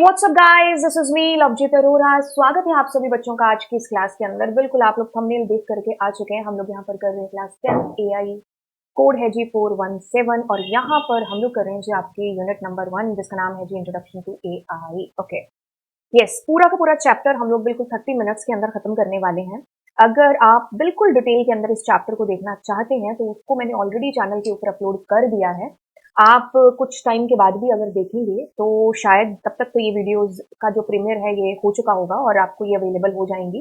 WhatsApp guys, this is me Lovejeet Arora. स्वागत है आप सभी बच्चों का आज की इस क्लास के अंदर। बिल्कुल आप लोग थंबनेल देख करके आ चुके हैं। हम लोग यहाँ पर कर रहे हैं क्लास 10 एआई। कोड है जी 417 और यहाँ पर हम लोग कर रहे हैं जी आपकी यूनिट नंबर 1 जिसका नाम है जी introduction to AI. Okay, yes, पूरा का पूरा चैप्टर हम लोग बिल्कुल 30 मिनट्स के अंदर खत्म करने वाले हैं। अगर आप बिल्कुल डिटेल के अंदर इस चैप्टर को देखना चाहते हैं तो उसको मैंने ऑलरेडी चैनल के ऊपर अपलोड कर दिया है। आप कुछ टाइम के बाद भी अगर देखेंगे तो शायद तब तक तो ये वीडियोस का जो प्रीमियर है ये हो चुका होगा और आपको ये अवेलेबल हो जाएंगी।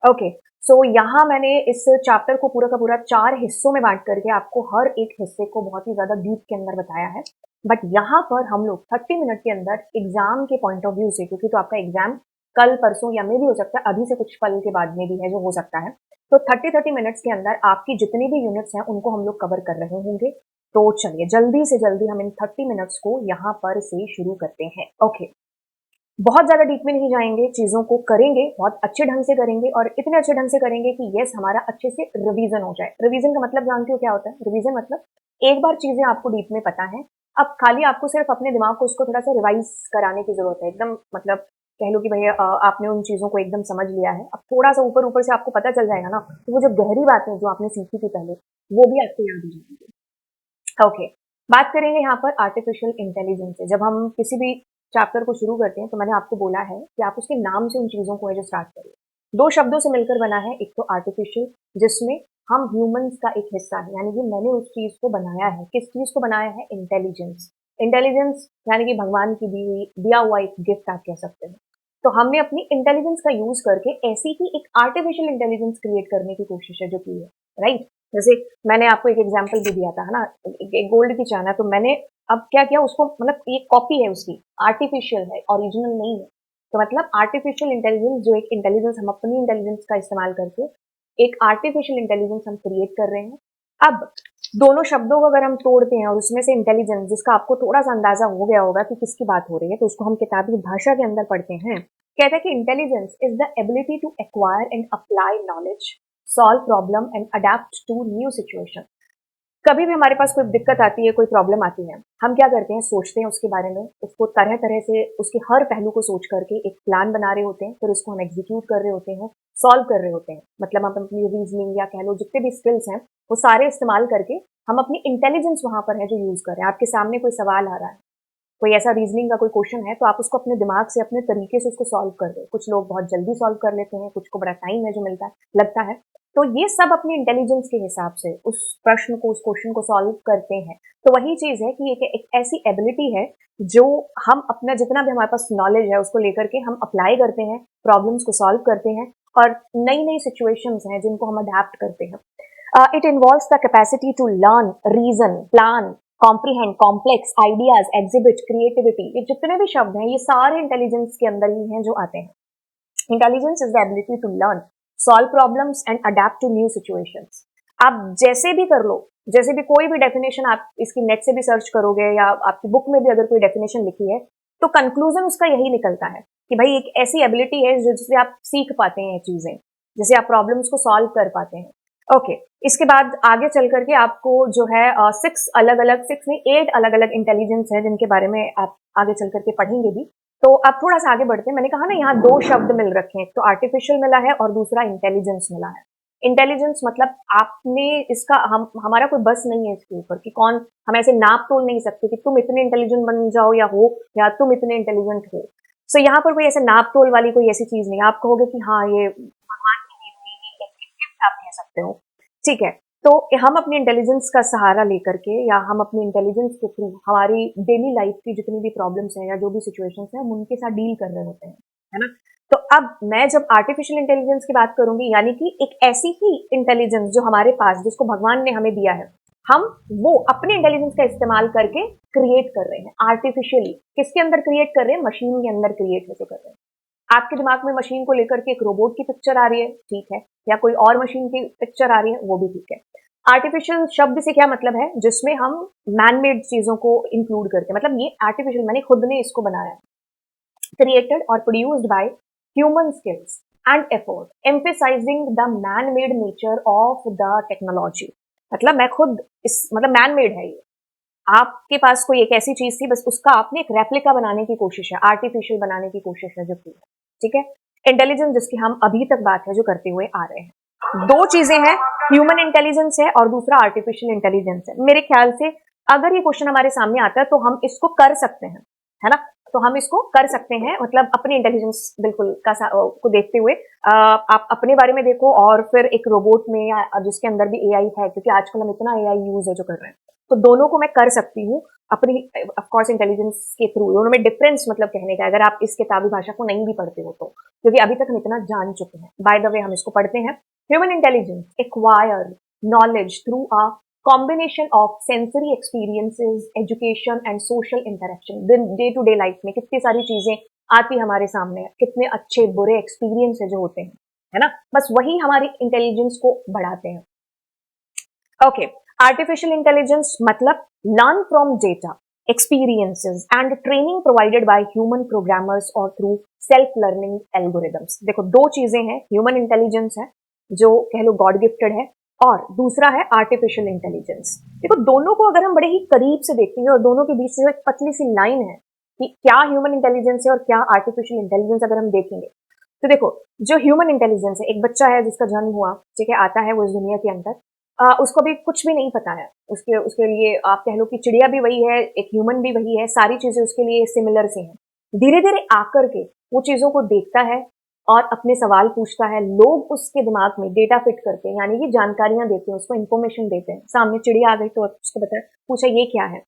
ओके, सो यहाँ मैंने इस चैप्टर को पूरा का पूरा 4 हिस्सों में बांट करके आपको हर एक हिस्से को बहुत ही ज्यादा डीप के अंदर बताया है। बट यहाँ पर हम लोग 30 मिनट के अंदर एग्जाम के पॉइंट ऑफ व्यू से, क्योंकि तो आपका एग्जाम कल परसों या में भी हो सकता है, अभी से कुछ पल के बाद में भी है जो हो सकता है। तो 30 मिनट्स के अंदर आपकी जितनी भी यूनिट्स हैं उनको हम लोग कवर कर रहे होंगे। तो चलिए जल्दी से जल्दी हम इन 30 मिनट्स को यहाँ पर से शुरू करते हैं। ओके, बहुत ज्यादा डीप में नहीं जाएंगे, चीजों को करेंगे बहुत अच्छे ढंग से करेंगे और इतने अच्छे ढंग से करेंगे कि यस हमारा अच्छे से रिवीजन हो जाए। रिवीजन का मतलब जानते हो क्या होता है? रिवीजन मतलब एक बार चीजें आपको डीप में पता है, अब खाली आपको सिर्फ अपने दिमाग को उसको थोड़ा सा रिवाइज कराने की जरूरत है। एकदम मतलब कह लो कि भैया आपने उन चीजों को एकदम समझ लिया है, अब थोड़ा सा ऊपर ऊपर से आपको पता चल जाएगा ना, तो वो जो गहरी बातें जो आपने सीखी थी पहले वो भी आपको याद हो जाएंगी। ओके, बात करेंगे यहाँ पर आर्टिफिशियल इंटेलिजेंस से। जब हम किसी भी चैप्टर को शुरू करते हैं तो मैंने आपको बोला है कि आप उसके नाम से उन चीजों को है जो स्टार्ट करिए। दो शब्दों से मिलकर बना है, एक तो आर्टिफिशियल जिसमें हम ह्यूमंस का एक हिस्सा है, यानी कि मैंने उस चीज को बनाया है। किस चीज को बनाया है? इंटेलिजेंस। इंटेलिजेंस यानी कि भगवान की दी हुई दिया हुआ एक गिफ्ट आप कह सकते हैं। तो हमने अपनी इंटेलिजेंस का यूज करके ऐसी ही एक आर्टिफिशियल इंटेलिजेंस क्रिएट करने की कोशिश है जो की है, राइट। जैसे मैंने आपको एक एग्जांपल भी दिया था, है ना, एक गोल्ड की चैन है, तो मैंने अब क्या किया उसको, मतलब ये कॉपी है उसकी, आर्टिफिशियल है, ओरिजिनल नहीं है। तो मतलब आर्टिफिशियल इंटेलिजेंस जो एक इंटेलिजेंस हम अपनी इंटेलिजेंस का इस्तेमाल करके एक आर्टिफिशियल इंटेलिजेंस हम क्रिएट कर रहे हैं। अब दोनों शब्दों को अगर हम तोड़ते हैं और उसमें से इंटेलिजेंस जिसका आपको थोड़ा सा अंदाजा हो गया होगा कि किसकी बात हो रही है, तो उसको हम किताबी भाषा के अंदर पढ़ते हैं। कहते हैं कि intelligence is the ability to acquire and apply knowledge, solve problem and adapt to new situation. कभी भी हमारे पास कोई दिक्कत आती है, कोई प्रॉब्लम आती है, हम क्या करते हैं? सोचते हैं उसके बारे में, उसको तरह तरह से उसके हर पहलू को सोच करके एक प्लान बना रहे होते हैं, फिर उसको हम एग्जीक्यूट कर रहे होते हैं, सॉल्व कर रहे होते हैं। मतलब हम अपनी रीजनिंग या कह लो जितने भी स्किल्स हैं वो सारे इस्तेमाल करके हम अपनी इंटेलिजेंस वहां पर है जो यूज कर रहे हैं। आपके सामने कोई सवाल आ रहा है, कोई ऐसा रीजनिंग का कोई क्वेश्चन है, तो आप उसको अपने दिमाग से अपने तरीके से उसको सॉल्व कर दो। कुछ लोग बहुत जल्दी सॉल्व कर लेते हैं, कुछ को बड़ा टाइम है जो मिलता है लगता है। तो ये सब अपनी इंटेलिजेंस के हिसाब से उस प्रश्न को, उस क्वेश्चन को सॉल्व करते हैं। तो वही चीज है कि एक ऐसी एबिलिटी है जो हम अपना जितना भी हमारे पास नॉलेज है उसको लेकर के हम अप्लाई करते हैं, प्रॉब्लम्स को सॉल्व करते हैं और नई नई सिचुएशंस हैं जिनको हम अडेप्ट करते हैं। It involves the capacity to learn, reason, plan, comprehend, complex ideas, exhibit creativity। ये जितने भी शब्द हैं ये सारे इंटेलिजेंस के अंदर ही हैं जो आते हैं। Intelligence is the ability to learn, solve problems and adapt to new situations. आप जैसे भी कर लो, जैसे भी कोई भी डेफिनेशन आप इसकी नेट से भी सर्च करोगे या आपकी बुक में भी अगर कोई डेफिनेशन लिखी है तो कंक्लूजन उसका यही निकलता है कि भाई एक ऐसी एबिलिटी है जिससे आप सीख पाते हैं चीजें, जिससे आप प्रॉब्लम्स को सॉल्व कर पाते हैं। ओके, इसके बाद आगे चल करके आपको जो है 6 अलग अलग, 6 नहीं 8 अलग अलग इंटेलिजेंस है जिनके बारे में आप आगे चल करके पढ़ेंगे भी। तो अब थोड़ा सा आगे बढ़ते हैं। मैंने कहा ना यहाँ दो शब्द मिल रखे हैं, एक तो आर्टिफिशियल मिला है और दूसरा इंटेलिजेंस मिला है। इंटेलिजेंस मतलब आपने इसका हमारा कोई बस नहीं है इसके ऊपर कि कौन, हम ऐसे नाप तोल नहीं सकते कि तुम इतने इंटेलिजेंट बन जाओ या हो, या तुम इतने इंटेलिजेंट हो। सो यहाँ पर कोई ऐसे नाप तोल वाली कोई ऐसी चीज नहीं। आप कहोगे कि हाँ ये भगवान की दी हुई एक गिफ्ट आप कह सकते हो, ठीक है। तो हम अपनी इंटेलिजेंस का सहारा लेकर के या हम अपनी इंटेलिजेंस के थ्रू हमारी डेली लाइफ की जितनी भी प्रॉब्लम्स हैं या जो भी सिचुएशंस हैं हम उनके साथ डील कर रहे होते हैं, है ना। तो अब मैं जब आर्टिफिशियल इंटेलिजेंस की बात करूंगी, यानी कि एक ऐसी ही इंटेलिजेंस जो हमारे पास, जिसको भगवान ने हमें दिया है, हम वो अपने इंटेलिजेंस का इस्तेमाल करके क्रिएट कर रहे हैं आर्टिफिशियली। किसके अंदर क्रिएट कर रहे हैं? मशीन के अंदर क्रिएट है जो कर रहे हैं। आपके दिमाग में मशीन को लेकर के एक रोबोट की पिक्चर आ रही है, ठीक है, या कोई और मशीन की पिक्चर आ रही है, वो भी ठीक है। आर्टिफिशियल शब्द से क्या मतलब है? जिसमें हम मैनमेड चीजों को इंक्लूड करते हैं, मतलब ये आर्टिफिशियल मैंने खुद ने इसको बनाया, क्रिएटेड और produced by human skills and effort emphasizing the man made nature of the technology. मतलब मैं खुद इस मतलब मैन मेड है ये, आपके पास कोई एक ऐसी चीज थी, बस उसका आपने एक रेप्लिका बनाने की कोशिश है, आर्टिफिशियल बनाने की कोशिश है जो की है, ठीक है। इंटेलिजेंस जिसकी हम अभी तक बात है जो करते हुए आ रहे हैं, दो चीजें हैं, ह्यूमन इंटेलिजेंस है और दूसरा आर्टिफिशियल इंटेलिजेंस है। मेरे ख्याल से अगर ये क्वेश्चन हमारे सामने आता है तो हम इसको कर सकते हैं, है ना। तो हम इसको कर सकते हैं, मतलब अपनी इंटेलिजेंस बिल्कुल को देखते हुए आप अपने बारे में देखो और फिर एक रोबोट में या जिसके अंदर भी एआई है, क्योंकि आजकल हम इतना एआई यूज है जो कर रहे हैं, तो दोनों को मैं कर सकती हूँ अपनी ऑफ कोर्स इंटेलिजेंस के थ्रू। दोनों में डिफरेंस मतलब कहने का, अगर आप इस किताबी भाषा को नहीं भी पढ़ते हो तो, क्योंकि अभी तक हम इतना जान चुके हैं। बाय द वे हम इसको पढ़ते हैं, human intelligence acquire knowledge through a combination of sensory experiences, education and social interaction। Day to day life में कितनी सारी चीजें आती हमारे सामने, कितने अच्छे बुरे एक्सपीरियंस है जो होते हैं, है ना। बस वही हमारी इंटेलिजेंस को बढ़ाते हैं। ओके, आर्टिफिशियल इंटेलिजेंस मतलब learn from data, experiences and training provided by human programmers or through self learning algorithms। देखो दो चीजें हैं, ह्यूमन इंटेलिजेंस है जो कह लो गॉड गिफ्टेड है, और दूसरा है आर्टिफिशियल इंटेलिजेंस। देखो दोनों को अगर हम बड़े ही करीब से देखेंगे और दोनों के बीच से जो एक पतली सी लाइन है कि क्या ह्यूमन इंटेलिजेंस है और क्या आर्टिफिशियल इंटेलिजेंस, अगर हम देखेंगे तो देखो जो ह्यूमन इंटेलिजेंस है, एक बच्चा है जिसका जन्म हुआ, ठीक है, आता है वो इस दुनिया के अंदर, उसको भी कुछ भी नहीं पता है, उसके उसके लिए आप कह लो कि चिड़िया भी वही है, एक ह्यूमन भी वही है, सारी चीजें उसके लिए सिमिलर से हैं। धीरे धीरे आकर के वो चीजों को देखता है और अपने सवाल पूछता है, लोग उसके दिमाग में डेटा फिट करते हैं, यानी कि जानकारियां देते हैं, उसको इन्फॉर्मेशन देते हैं। सामने चिड़िया आ गई तो उसको पूछा ये क्या है।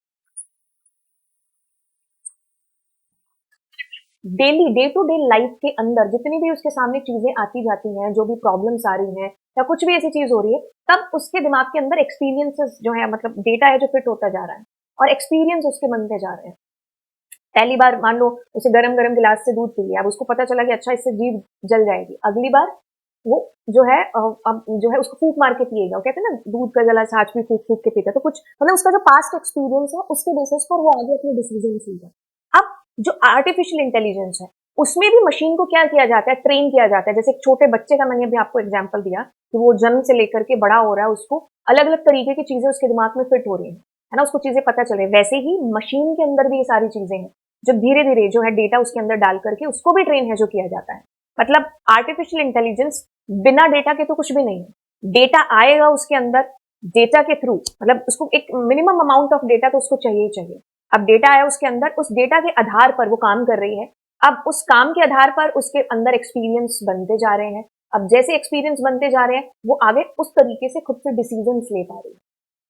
Daily day to day life के अंदर जितनी भी उसके सामने चीजें आती जाती हैं, जो भी प्रॉब्लम्स आ रही हैं या कुछ भी ऐसी चीज हो रही है, तब उसके दिमाग के अंदर एक्सपीरियंसेस जो है, मतलब डेटा है जो फिट होता जा रहा है और एक्सपीरियंस उसके बनते जा रहे हैं। पहली बार मान लो उसे गरम गरम गिलास से दूध पी लिया, अब उसको पता चला कि अच्छा इससे जीभ जल जाएगी। अगली बार वो जो है अब जो है उसको फूक मार के पिएगा। वो कहते हैं ना दूध का गिलास आज भी फूक फूक के पीता, तो कुछ मतलब उसका जो पास्ट एक्सपीरियंस है उसके बेसिस पर वो आगे अपने डिसीजन लेगा। अब जो आर्टिफिशियल इंटेलिजेंस है उसमें भी मशीन को क्या किया जाता है, ट्रेन किया जाता है। जैसे एक छोटे बच्चे का मैंने अभी आपको एग्जाम्पल दिया कि वो जन्म से लेकर के बड़ा हो रहा है, उसको अलग अलग तरीके की चीजें उसके दिमाग में फिट हो रही है ना, उसको चीजें पता चल रही है। वैसे ही मशीन के अंदर भी ये सारी चीजें हैं जो धीरे धीरे जो है डेटा उसके अंदर डाल करके उसको भी ट्रेन है जो किया जाता है। मतलब आर्टिफिशियल इंटेलिजेंस बिना डेटा के तो कुछ भी नहीं है। डेटा आएगा उसके अंदर, डेटा के थ्रू मतलब उसको एक मिनिमम अमाउंट ऑफ डेटा तो उसको चाहिए ही चाहिए। अब डेटा आया उसके अंदर, उस डेटा के आधार पर वो काम कर रही है। अब उस काम के आधार पर उसके अंदर एक्सपीरियंस बनते जा रहे हैं। अब जैसे एक्सपीरियंस बनते जा रहे हैं वो आगे उस तरीके से खुद से डिसीजंस ले पा रही है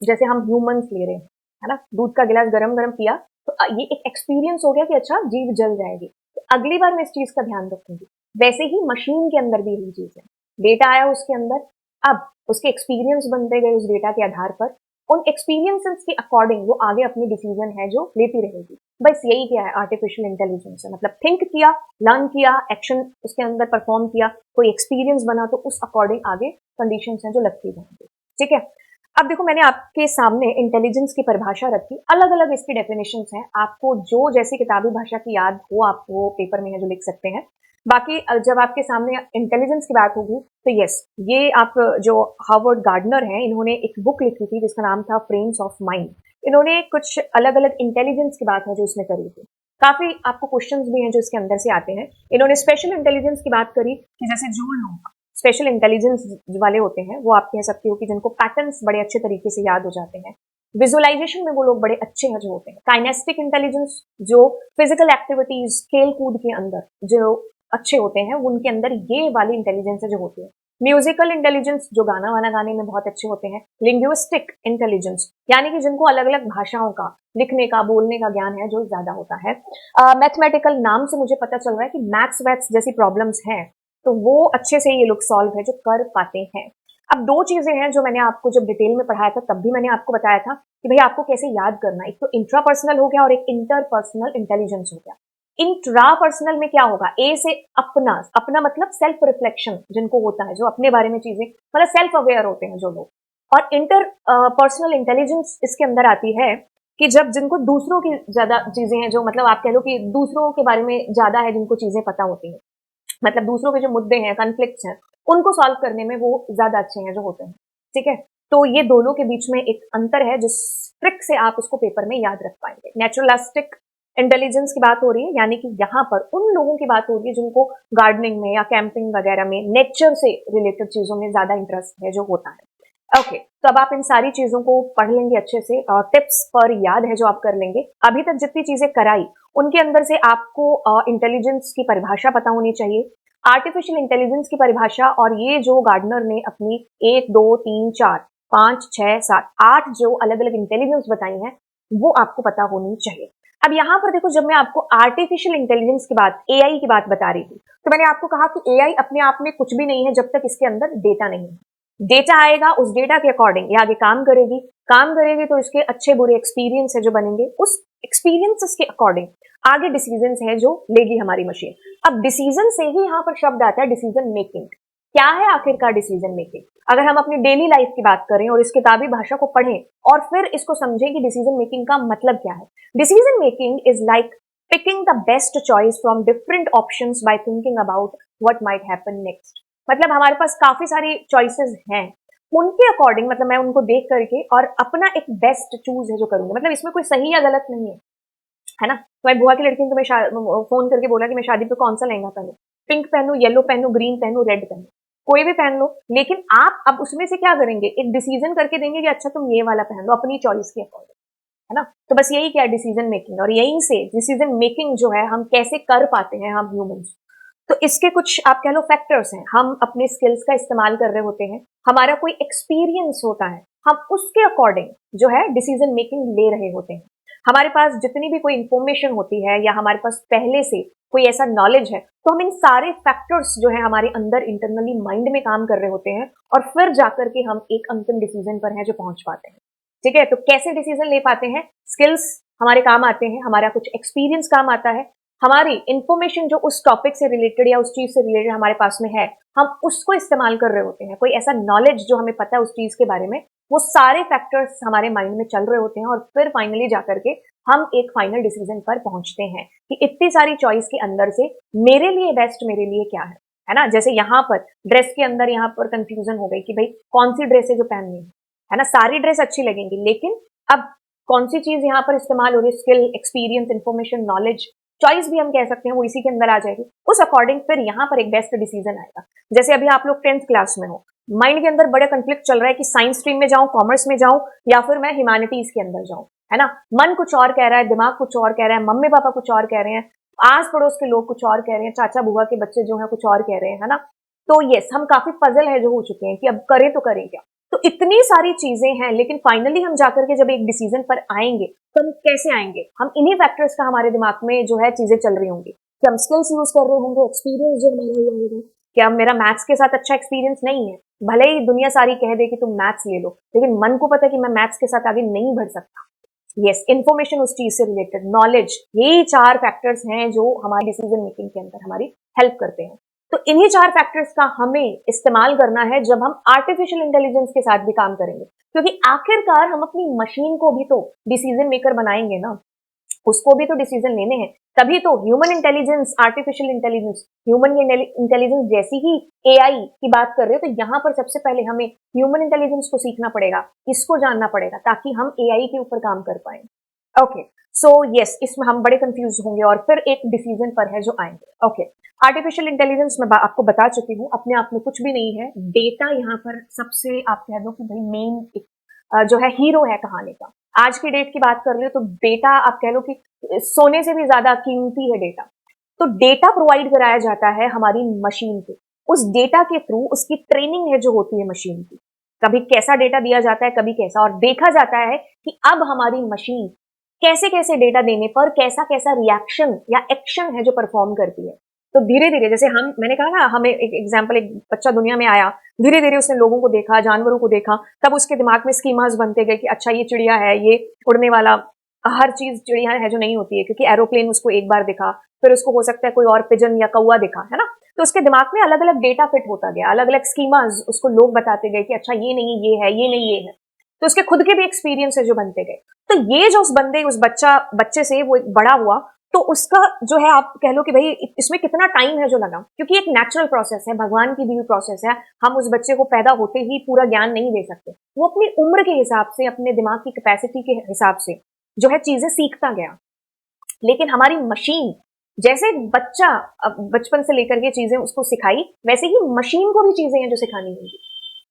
जैसे हम ह्यूमंस ले रहे हैं, है ना। दूध का गिलास गरम गरम पिया तो ये एक एक्सपीरियंस हो गया कि अच्छा जीभ जल जाएगी, तो अगली बार मैं इस चीज का ध्यान रखूंगी। वैसे ही मशीन के अंदर भी यही चीज है, डेटा आया उसके अंदर, अब उसके एक्सपीरियंस बनते गए उस डेटा के आधार पर, उन एक्सपीरियंसेस के अकॉर्डिंग वो आगे अपनी डिसीजन है जो लेती रहेगी। बस यही क्या है आर्टिफिशियल इंटेलिजेंस है, मतलब थिंक किया, लर्न किया, एक्शन उसके अंदर परफॉर्म किया, कोई एक्सपीरियंस बना तो उस अकॉर्डिंग आगे कंडीशंस हैं जो लगती जाएंगी, ठीक है। अब देखो मैंने आपके सामने इंटेलिजेंस की परिभाषा रखी, अलग अलग इसकी डेफिनेशंस हैं, आपको जो जैसी किताबी भाषा की याद हो आप वो पेपर में है जो लिख सकते हैं। बाकी जब आपके सामने इंटेलिजेंस की बात होगी तो यस, ये आप जो हार्वर्ड गार्डनर हैं इन्होंने एक बुक लिखी थी जिसका नाम था फ्रेम्स ऑफ माइंड। इन्होंने कुछ अलग अलग इंटेलिजेंस की बात है जो इसमें करी थी। काफी आपको क्वेश्चंस भी हैं जो इसके अंदर से आते हैं। इन्होंने स्पेशल इंटेलिजेंस की बात करी कि जैसे जो लोग स्पेशल इंटेलिजेंस वाले होते हैं वो आप कह सकते हो कि जिनको पैटर्न्स बड़े अच्छे तरीके से याद हो जाते हैं, विजुअलाइजेशन में वो लोग बड़े अच्छे हैं जो होते हैं, काइनेस्टिक इंटेलिजेंस जो फिजिकल एक्टिविटीज खेल कूद के अंदर जो अच्छे होते हैं उनके अंदर ये वाली इंटेलिजेंस है जो होती है, म्यूजिकल इंटेलिजेंस जो गाना वाना गाने में बहुत अच्छे होते हैं, लिंग्विस्टिक इंटेलिजेंस यानी कि जिनको अलग अलग भाषाओं का लिखने का बोलने का ज्ञान है जो ज्यादा होता है। मैथमेटिकल नाम से मुझे पता चल रहा है कि मैथ्स वैथ्स जैसी प्रॉब्लम्स हैं तो वो अच्छे से ये लोग सॉल्व है जो कर पाते हैं। अब दो चीजें हैं जो मैंने आपको जब डिटेल में पढ़ाया था तब भी मैंने आपको बताया था कि भाई आपको कैसे याद करना, एक तो इंट्रापर्सनल हो गया और एक इंटरपर्सनल इंटेलिजेंस हो गया। इंट्रापर्सनल में क्या होगा, ए से अपना, अपना मतलब सेल्फ रिफ्लेक्शन जिनको होता है, जो अपने बारे में चीजें मतलब सेल्फ अवेयर होते हैं जो लोग, और इंटर पर्सनल इंटेलिजेंस इसके अंदर आती है कि जब जिनको दूसरों की ज्यादा चीजें हैं, जो मतलब आप कह लो कि दूसरों के बारे में ज्यादा है जिनको चीजें पता होती हैं, मतलब दूसरों के जो मुद्दे हैं कॉन्फ्लिक्ट्स हैं उनको सॉल्व करने में वो ज्यादा अच्छे हैं जो होते हैं, ठीक है। तो ये दोनों के बीच में एक अंतर है जिस ट्रिक से आप उसको पेपर में याद रख पाएंगे। नेचुरलिस्टिक इंटेलिजेंस की बात हो रही है, यानी कि यहाँ पर उन लोगों की बात हो रही है जिनको गार्डनिंग में या कैंपिंग वगैरह में नेचर से रिलेटेड चीजों में ज्यादा इंटरेस्ट है जो होता है। ओके, तो अब आप इन सारी चीजों को पढ़ लेंगे अच्छे से, टिप्स पर याद है जो आप कर लेंगे। अभी तक जितनी चीजें कराई उनके अंदर से आपको इंटेलिजेंस की परिभाषा पता होनी चाहिए, आर्टिफिशियल इंटेलिजेंस की परिभाषा, और ये जो गार्डनर ने अपनी 1 2 3 4 5 6 7 8 जो अलग अलग इंटेलिजेंस बताई हैं वो आपको पता होनी चाहिए। अब यहाँ पर देखो, जब मैं आपको आर्टिफिशियल इंटेलिजेंस की बात, एआई की बात बता रही थी, तो मैंने आपको कहा कि एआई अपने आप में कुछ भी नहीं है जब तक इसके अंदर डेटा नहीं है। डेटा आएगा, उस डेटा के अकॉर्डिंग ये आगे काम करेगी तो इसके अच्छे बुरे एक्सपीरियंस है जो बनेंगे, उस एक्सपीरियंसेस के अकॉर्डिंग आगे डिसीजंस है जो लेगी हमारी मशीन। अब डिसीजन से ही यहाँ पर शब्द आता है डिसीजन मेकिंग। क्या है आखिरकार डिसीजन मेकिंग? अगर हम अपनी डेली लाइफ की बात करें और इस किताबी भाषा को पढ़ें और फिर इसको समझें कि डिसीजन मेकिंग का मतलब क्या है। Decision making is like picking the best choice from different options by thinking about what might happen next. मतलब हमारे पास काफी सारी चॉइसेस हैं, उनके अकॉर्डिंग मतलब मैं उनको देख करके और अपना एक बेस्ट चूज है जो करूंगी। मतलब इसमें कोई सही या गलत नहीं है ना। तो मैं बुआ की लड़की ने तुम्हें फोन करके बोला कि मैं शादी पे कौन सा लहंगा पहनूं, पिंक पहनूं, येलो पहनूं, ग्रीन पहनूं, रेड पहनूं, कोई भी पहन लो, लेकिन आप अब उसमें से क्या करेंगे, एक डिसीजन करके देंगे कि अच्छा तुम ये वाला पहन लो अपनी चॉइस के अकॉर्डिंग, है ना। तो बस यही क्या है डिसीजन मेकिंग, और यहीं से डिसीजन मेकिंग जो है हम कैसे कर पाते हैं हम ह्यूमंस। तो इसके कुछ आप कह लो फैक्टर्स हैं। हम अपने स्किल्स का इस्तेमाल कर रहे होते हैं, हमारा कोई एक्सपीरियंस होता है, हम उसके अकॉर्डिंग जो है डिसीजन मेकिंग ले रहे होते हैं। हमारे पास जितनी भी कोई इंफॉर्मेशन होती है या हमारे पास पहले से कोई ऐसा नॉलेज है, तो हम इन सारे फैक्टर्स जो है हमारे अंदर इंटरनली माइंड में काम कर रहे होते हैं और फिर जाकर के हम एक अंतिम डिसीजन पर है जो पहुंच पाते हैं। ठीक है, तो कैसे डिसीजन ले पाते हैं? स्किल्स हमारे काम आते हैं, हमारा कुछ एक्सपीरियंस काम आता है, हमारी इंफॉर्मेशन जो उस टॉपिक से रिलेटेड या उस चीज से रिलेटेड हमारे पास में है, हम उसको इस्तेमाल कर रहे होते हैं। कोई ऐसा नॉलेज जो हमें पता है उस चीज के बारे में, वो सारे फैक्टर्स हमारे माइंड में चल रहे होते हैं और फिर फाइनली जाकर के हम एक फाइनल डिसीजन पर पहुंचते हैं कि इतनी सारी चॉइस के अंदर से मेरे लिए बेस्ट मेरे लिए क्या है ना। जैसे यहाँ पर ड्रेस के अंदर यहाँ पर कंफ्यूजन हो गई कि भाई कौन सी ड्रेस है जो पहननी है ना। सारी ड्रेस अच्छी लगेंगी, लेकिन अब कौन सी चीज यहाँ पर इस्तेमाल हो रही है, skill, experience, information, knowledge, choice भी हम कह सकते हैं, वो इसी के अंदर आ जाएगी। उस अकॉर्डिंग फिर यहाँ पर एक बेस्ट डिसीजन आएगा। जैसे अभी आप लोग 10th क्लास में हो, माइंड के अंदर बड़ा कंफ्लिक्ट चल रहा है कि साइंस स्ट्रीम में जाऊं, कॉमर्स में जाऊं, या फिर मैं ह्यूमैनिटीज के अंदर जाऊं, है ना। मन कुछ और कह रहा है, दिमाग कुछ और कह रहा है, मम्मी पापा कुछ और कह रहे हैं, आस पड़ोस के लोग कुछ और कह रहे हैं, चाचा बुआ के बच्चे जो है कुछ और कह रहे हैं, है ना। तो यस, हम काफी पजल है जो हो चुके हैं कि अब करें तो करें क्या। तो इतनी सारी चीजें हैं, लेकिन फाइनली हम जाकर के जब एक डिसीजन पर आएंगे तो हम कैसे आएंगे? हम इन्हीं फैक्टर्स का हमारे दिमाग में जो है चीजें चल रही होंगी कि हम स्किल्स यूज कर रहे होंगे, एक्सपीरियंस जो हमारा हुआ होगा, क्या मेरा मैथ्स के साथ अच्छा एक्सपीरियंस नहीं है, भले ही दुनिया सारी कह दे कि तुम मैथ्स ले लो, लेकिन मन को पता है कि मैं मैथ्स के साथ आगे नहीं बढ़ सकता। यस, इंफॉर्मेशन उस चीज से रिलेटेड, नॉलेज, यही 4 फैक्टर्स हैं जो हमारी डिसीजन मेकिंग के अंदर हमारी हेल्प करते हैं। तो इन्हीं 4 फैक्टर्स का हमें इस्तेमाल करना है जब हम आर्टिफिशियल इंटेलिजेंस के साथ भी काम करेंगे, क्योंकि आखिरकार हम अपनी मशीन को भी तो डिसीजन मेकर बनाएंगे ना, उसको भी तो डिसीजन लेने हैं। तभी तो human intelligence, artificial intelligence, human intelligence जैसी ही एआई की बात कर रहे हो, तो यहाँ पर सबसे पहले हमें ह्यूमन इंटेलिजेंस को सीखना पड़ेगा, इसको जानना पड़ेगा, ताकि हम एआई के ऊपर काम कर पाए। ओके, सो यस, इसमें हम बड़े कंफ्यूज होंगे और फिर एक डिसीजन पर है जो आएंगे। ओके, आर्टिफिशियल इंटेलिजेंस मैं आपको बता चुकी हूँ, अपने आप में कुछ भी नहीं है। डेटा यहाँ पर सबसे आप कह दो कि भाई मेन जो है हीरो है कहानी का। आज की डेट की बात कर रहे हो तो डेटा आप कह लो कि सोने से भी ज्यादा कीमती है डेटा। तो डेटा प्रोवाइड कराया जाता है हमारी मशीन को, उस डेटा के थ्रू उसकी ट्रेनिंग है जो होती है मशीन की। कभी कैसा डेटा दिया जाता है, कभी कैसा, और देखा जाता है कि अब हमारी मशीन कैसे कैसे डेटा देने पर कैसा कैसा रिएक्शन या एक्शन है जो परफॉर्म करती है। तो धीरे धीरे, जैसे मैंने कहा ना, हमें एक एग्जांपल, एक बच्चा दुनिया में आया, धीरे धीरे उसने लोगों को देखा, जानवरों को देखा, तब उसके दिमाग में स्कीमास बनते गए कि अच्छा ये चिड़िया है, ये उड़ने वाला, हर चीज चिड़िया है जो नहीं होती है, क्योंकि एरोप्लेन उसको एक बार दिखा, फिर उसको हो सकता है कोई और पिजन या कौवा दिखा, है ना। तो उसके दिमाग में अलग अलग डेटा फिट होता गया, अलग अलग स्कीमास उसको लोग बताते गए कि अच्छा ये नहीं ये है, ये नहीं ये है। तो उसके खुद के भी एक्सपीरियंस है जो बनते गए। तो ये जो उस बच्चे से वो बड़ा हुआ, तो उसका जो है आप कह लो कि भाई इसमें कितना टाइम है जो लगा, क्योंकि एक नेचुरल प्रोसेस है, भगवान की दी हुई प्रोसेस है। हम उस बच्चे को पैदा होते ही पूरा ज्ञान नहीं दे सकते, वो अपनी उम्र के हिसाब से, अपने दिमाग की कैपेसिटी के हिसाब से जो है चीजें सीखता गया। लेकिन हमारी मशीन, जैसे बच्चा बचपन से लेकर के चीजें उसको सिखाई, वैसे ही मशीन को भी चीजें हैं जो सिखानी होंगी।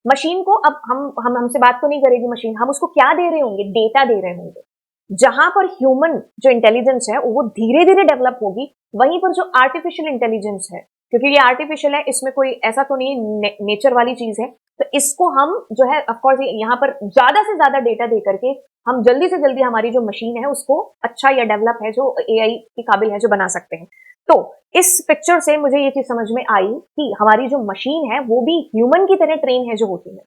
मशीन को अब हम हमसे बात तो नहीं करेगी मशीन, हम उसको क्या दे रहे होंगे, डेटा दे रहे होंगे। जहां पर ह्यूमन जो इंटेलिजेंस है वो धीरे धीरे डेवलप होगी, वहीं पर जो आर्टिफिशियल इंटेलिजेंस है, क्योंकि ये आर्टिफिशियल है, इसमें कोई ऐसा तो नहीं नेचर वाली चीज है, तो इसको हम जो है ऑफकोर्स यहाँ पर ज्यादा से ज्यादा डेटा दे करके हम जल्दी से जल्दी हमारी जो मशीन है उसको अच्छा या डेवलप है जो एआई के काबिल है जो बना सकते हैं। तो इस पिक्चर से मुझे ये चीज समझ में आई कि हमारी जो मशीन है वो भी ह्यूमन की तरह ट्रेन है जो होती है।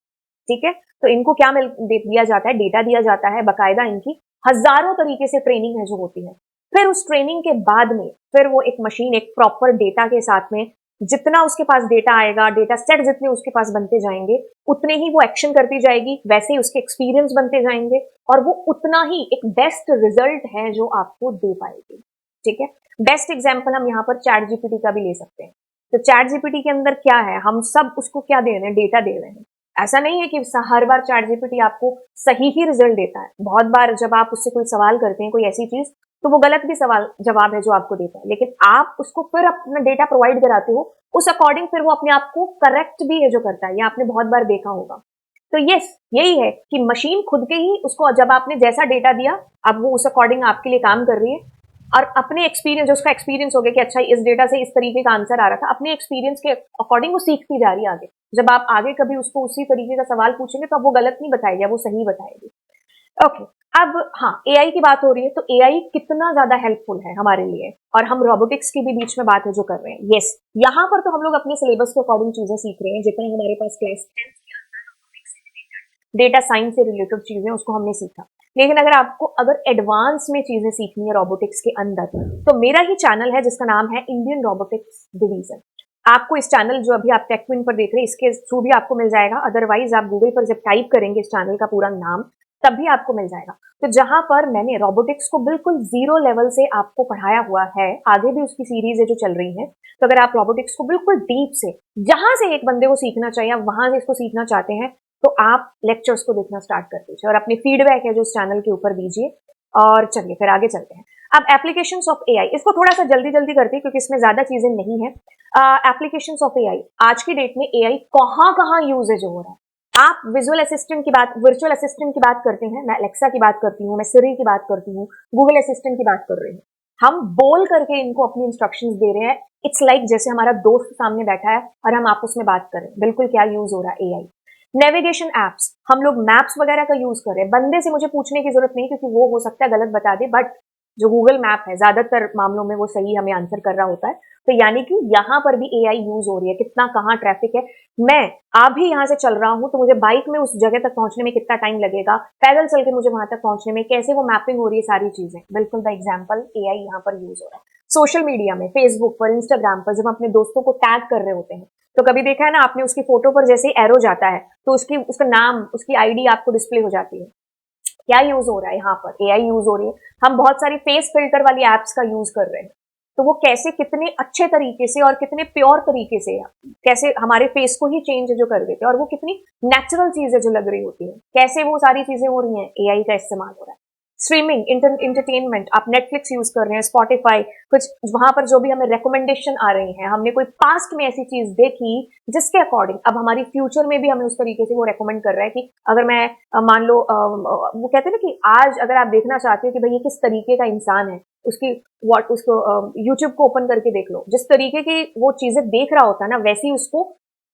ठीक है, तो इनको क्या दिया जाता है, डेटा दिया जाता है, बकायदा इनकी हजारों तरीके से ट्रेनिंग है जो होती है। फिर उस ट्रेनिंग के बाद में फिर वो एक मशीन एक प्रॉपर डेटा के साथ में, जितना उसके पास डेटा आएगा, डेटा सेट जितने उसके पास बनते जाएंगे, उतने ही वो एक्शन करती जाएगी, वैसे ही उसके एक्सपीरियंस बनते जाएंगे, और वो उतना ही एक बेस्ट रिजल्ट है जो आपको दे पाएगी। ठीक है, बेस्ट एग्जाम्पल हम यहाँ पर चैट जीपीटी का भी ले सकते हैं। तो चैट जीपीटी के अंदर क्या है, हम सब उसको क्या दे रहे हैं, डेटा दे रहे हैं। ऐसा नहीं है कि हर बार चैट जीपीटी आपको सही ही रिजल्ट देता है। बहुत बार जब आप उससे कोई सवाल करते हैं, कोई ऐसी चीज, तो वो गलत भी सवाल जवाब है जो आपको देता है, लेकिन आप उसको फिर अपना डेटा प्रोवाइड कराते हो, उस अकॉर्डिंग फिर वो अपने आप को करेक्ट भी है जो करता है। ये आपने बहुत बार देखा होगा। तो यस, यही है कि मशीन खुद के ही उसको जब आपने जैसा डेटा दिया, अब वो उस अकॉर्डिंग आपके लिए काम कर रही है, और अपने एक्सपीरियंस, जो उसका एक्सपीरियंस हो गया कि अच्छा इस डेटा से इस तरीके का आंसर आ रहा था, अपने एक्सपीरियंस के अकॉर्डिंग वो सीखती जा रही है आगे। जब आप आगे कभी उसको उसी तरीके का सवाल पूछेंगे तो अब वो गलत नहीं बताएगी, वो सही बताएगी। ओके, अब हाँ, एआई की बात हो रही है, तो एआई कितना ज्यादा हेल्पफुल है हमारे लिए, और हम रोबोटिक्स की भी बीच में बात है जो कर रहे हैं। यस, यहाँ पर तो हम लोग अपने सिलेबस के अकॉर्डिंग चीजें सीख रहे हैं, जितना हमारे पास क्लास डेटा साइंस से रिलेटेड चीजें उसको हमने सीखा। लेकिन अगर आपको एडवांस में चीजें सीखनी है रोबोटिक्स के अंदर, तो मेरा ही चैनल है जिसका नाम है इंडियन रोबोटिक्स डिवीजन। आपको इस चैनल जो अभी आप टेक्विन पर देख रहे हैं इसके थ्रू भी आपको मिल जाएगा, अदरवाइज आप गूगल पर जब टाइप करेंगे इस चैनल का पूरा नाम तब भी आपको मिल जाएगा। तो जहां पर मैंने रोबोटिक्स को बिल्कुल जीरो लेवल से आपको पढ़ाया हुआ है, आगे भी उसकी सीरीज है जो चल रही है। तो अगर आप रोबोटिक्स को बिल्कुल डीप से, जहां से एक बंदे को सीखना चाहिए, आप वहां से इसको सीखना चाहते हैं, तो आप लेक्चर्स को देखना स्टार्ट कर दीजिए और अपनी फीडबैक है जो इस चैनल के ऊपर दीजिए। और चलिए फिर आगे चलते हैं। अब एप्लीकेशंस ऑफ एआई, इसको थोड़ा सा जल्दी जल्दी करते हैं क्योंकि इसमें ज्यादा चीजें नहीं है। एप्लीकेशंस ऑफ एआई, आज की डेट में एआई कहां कहां यूजेज हो रहा है। आप विजुअल असिस्टेंट की बात, वर्चुअल असिस्टेंट की बात करते हैं, मैं अलेक्सा की बात करती हूँ, मैं सिरी की बात करती हूँ, गूगल असिस्टेंट की बात कर रही हूँ। हम बोल करके इनको अपनी इंस्ट्रक्शंस दे रहे हैं। इट्स लाइक जैसे हमारा दोस्त सामने बैठा है और हम आपस में बात करें। बिल्कुल क्या यूज हो रहा है एआई। नेविगेशन एप्स, हम लोग मैप्स वगैरह का यूज कर रहे हैं। बंदे से मुझे पूछने की जरूरत नहीं क्योंकि वो हो सकता है गलत बता दे, बट जो गूगल मैप है ज्यादातर मामलों में वो सही हमें आंसर कर रहा होता है। तो यानी कि यहाँ पर भी एआई यूज हो रही है। कितना कहाँ ट्रैफिक है, मैं अभी यहाँ से चल रहा हूँ तो मुझे बाइक में उस जगह तक पहुंचने में कितना टाइम लगेगा, पैदल चल के मुझे वहां तक पहुंचने में कैसे वो मैपिंग हो रही है, सारी चीजें बिल्कुल द एग्जाम्पल एआई यहाँ पर यूज हो रहा है। सोशल मीडिया में, फेसबुक पर, इंस्टाग्राम पर जब अपने दोस्तों को टैग कर रहे होते हैं, तो कभी देखा है ना आपने, उसकी फोटो पर जैसे ही एरो जाता है तो उसका नाम, उसकी आईडी आपको डिस्प्ले हो जाती है। क्या यूज हो रहा है यहाँ पर, एआई यूज हो रही है। हम बहुत सारी फेस फिल्टर वाली एप्स का यूज कर रहे हैं, तो वो कैसे कितने अच्छे तरीके से और कितने प्योर तरीके से कैसे हमारे फेस को ही चेंज जो कर देते हैं, और वो कितनी नेचुरल चीजें जो लग रही होती है, कैसे वो सारी चीजें हो रही हैं, एआई का इस्तेमाल हो रहा है। स्ट्रीमिंग, इंटरटेनमेंट, आप नेटफ्लिक्स यूज कर रहे हैं, स्पॉटिफाई, कुछ वहां पर जो भी हमें रिकमेंडेशन आ रही है, हमने कोई पास्ट में ऐसी चीज देखी जिसके अकॉर्डिंग अब हमारी फ्यूचर में भी हमें उस तरीके से वो रेकमेंड कर रहा है कि अगर मैं मान लो वो कहते हैं ना कि आज अगर आप देखना चाहते हो कि भाई ये किस तरीके का इंसान है, उसको यूट्यूब को ओपन करके देख लो, जिस तरीके की वो चीजें देख रहा होता है ना, वैसी उसको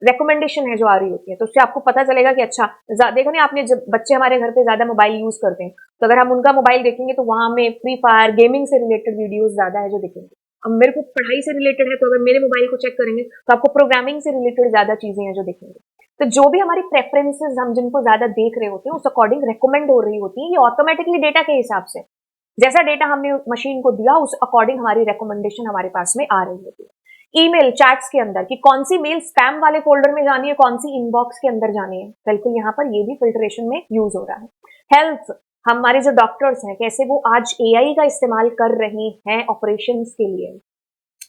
रेकमेंडेशन है जो आ रही होती है। तो उससे आपको पता चलेगा कि अच्छा, देखो नहीं आपने, जब बच्चे हमारे घर पे ज्यादा मोबाइल यूज करते हैं, तो अगर हम उनका मोबाइल देखेंगे तो वहां में फ्री फायर, गेमिंग से रिलेटेड वीडियोस ज्यादा है जो दिखेंगे। अब मेरे को पढ़ाई से रिलेटेड है, तो अगर मेरे मोबाइल को चेक करेंगे तो आपको प्रोग्रामिंग से रिलेटेड ज्यादा चीजें हैं जो दिखेंगे। तो जो भी हमारी प्रेफरेंसेस, हम जिनको ज्यादा देख रहे होते हैं, उस अकॉर्डिंग रिकमेंड हो रही होती है। ये ऑटोमेटिकली डेटा के हिसाब से, जैसा डेटा हमने मशीन को दिया उस अकॉर्डिंग हमारी रिकमेंडेशन हमारे पास में आ रही होती है। ईमेल चैट्स के अंदर कि कौन सी मेल स्पैम वाले फोल्डर में जानी है, कौन सी इनबॉक्स के अंदर जानी है, बिल्कुल यहाँ पर ये भी फिल्ट्रेशन में यूज हो रहा है। हेल्थ, हमारे जो डॉक्टर्स हैं कैसे वो आज एआई का इस्तेमाल कर रहे हैं ऑपरेशंस के लिए,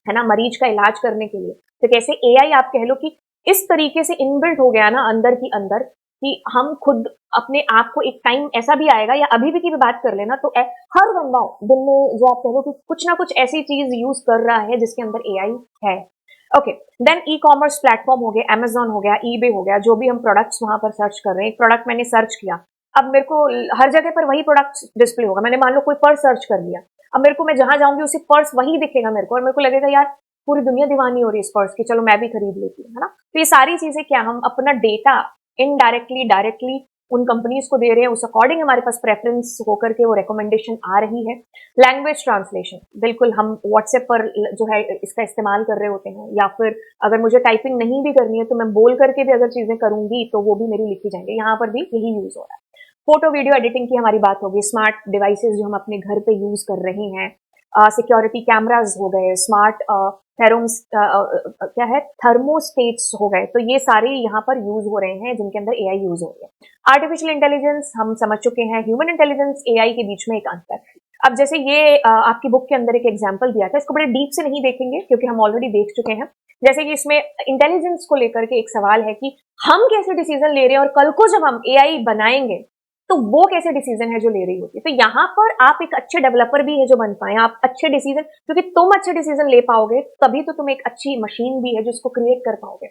है ना, मरीज का इलाज करने के लिए। तो कैसे एआई आप कह लो कि इस तरीके से इनबिल्ट हो गया ना अंदर की अंदर कि हम खुद अपने आप को एक टाइम ऐसा भी आएगा, या अभी भी की भी बात कर लेना तो हर बंदा दिन में जो आप कह लो कि कुछ ना कुछ ऐसी चीज यूज कर रहा है जिसके अंदर एआई है। Okay, then e commerce platform हो गया, अमेजोन हो गया, ईबे हो गया, जो भी हम प्रोडक्ट्स वहां पर सर्च कर रहे हैं। एक प्रोडक्ट मैंने सर्च किया, अब मेरे को हर जगह पर वही प्रोडक्ट डिस्प्ले होगा। मैंने मान लो कोई पर्स सर्च कर लिया, अब मेरे को मैं जहां जाऊंगी उसी पर्स वही दिखेगा मेरे को, और मेरे को लगेगा यार पूरी दुनिया दीवानी हो रही है इस पर्स की, चलो मैं भी खरीद लेती हूँ, है ना। तो ये सारी चीजें क्या, हम अपना डेटा इनडायरेक्टली डायरेक्टली उन कंपनीज को दे रहे हैं, उस अकॉर्डिंग हमारे पास प्रेफरेंस होकर के वो रिकमेंडेशन आ रही है। लैंग्वेज ट्रांसलेशन, बिल्कुल हम व्हाट्सएप पर जो है इसका इस्तेमाल कर रहे होते हैं, या फिर अगर मुझे टाइपिंग नहीं भी करनी है तो मैं बोल करके भी अगर चीजें करूंगी तो वो भी मेरी लिखी जाएंगी, यहाँ पर भी यही यूज हो रहा है। फोटो वीडियो एडिटिंग की हमारी बात होगी, स्मार्ट डिवाइसेस जो हम अपने घर पे यूज कर रहे हैं, सिक्योरिटी कैमराज हो गए, स्मार्ट थेरोम्स क्या है थर्मोस्टेट्स हो गए, तो ये सारे यहाँ पर यूज हो रहे हैं जिनके अंदर एआई यूज हो रही है। आर्टिफिशियल इंटेलिजेंस हम समझ चुके हैं, ह्यूमन इंटेलिजेंस एआई के बीच में एक अंतर। अब जैसे ये आपकी बुक के अंदर एक एग्जाम्पल दिया था, इसको बड़े डीप से नहीं देखेंगे क्योंकि हम ऑलरेडी देख चुके हैं। जैसे कि इसमें इंटेलिजेंस को लेकर के एक सवाल है कि हम कैसे डिसीजन ले रहे हैं, और कल को जब हम एआई बनाएंगे तो वो कैसे डिसीजन है जो ले रही होती है। तो यहाँ पर आप एक अच्छे डेवलपर भी है जो बन पाए, आप अच्छे डिसीजन, क्योंकि तुम अच्छे डिसीजन ले पाओगे तभी तो तुम एक अच्छी मशीन भी है जो इसको क्रिएट कर पाओगे।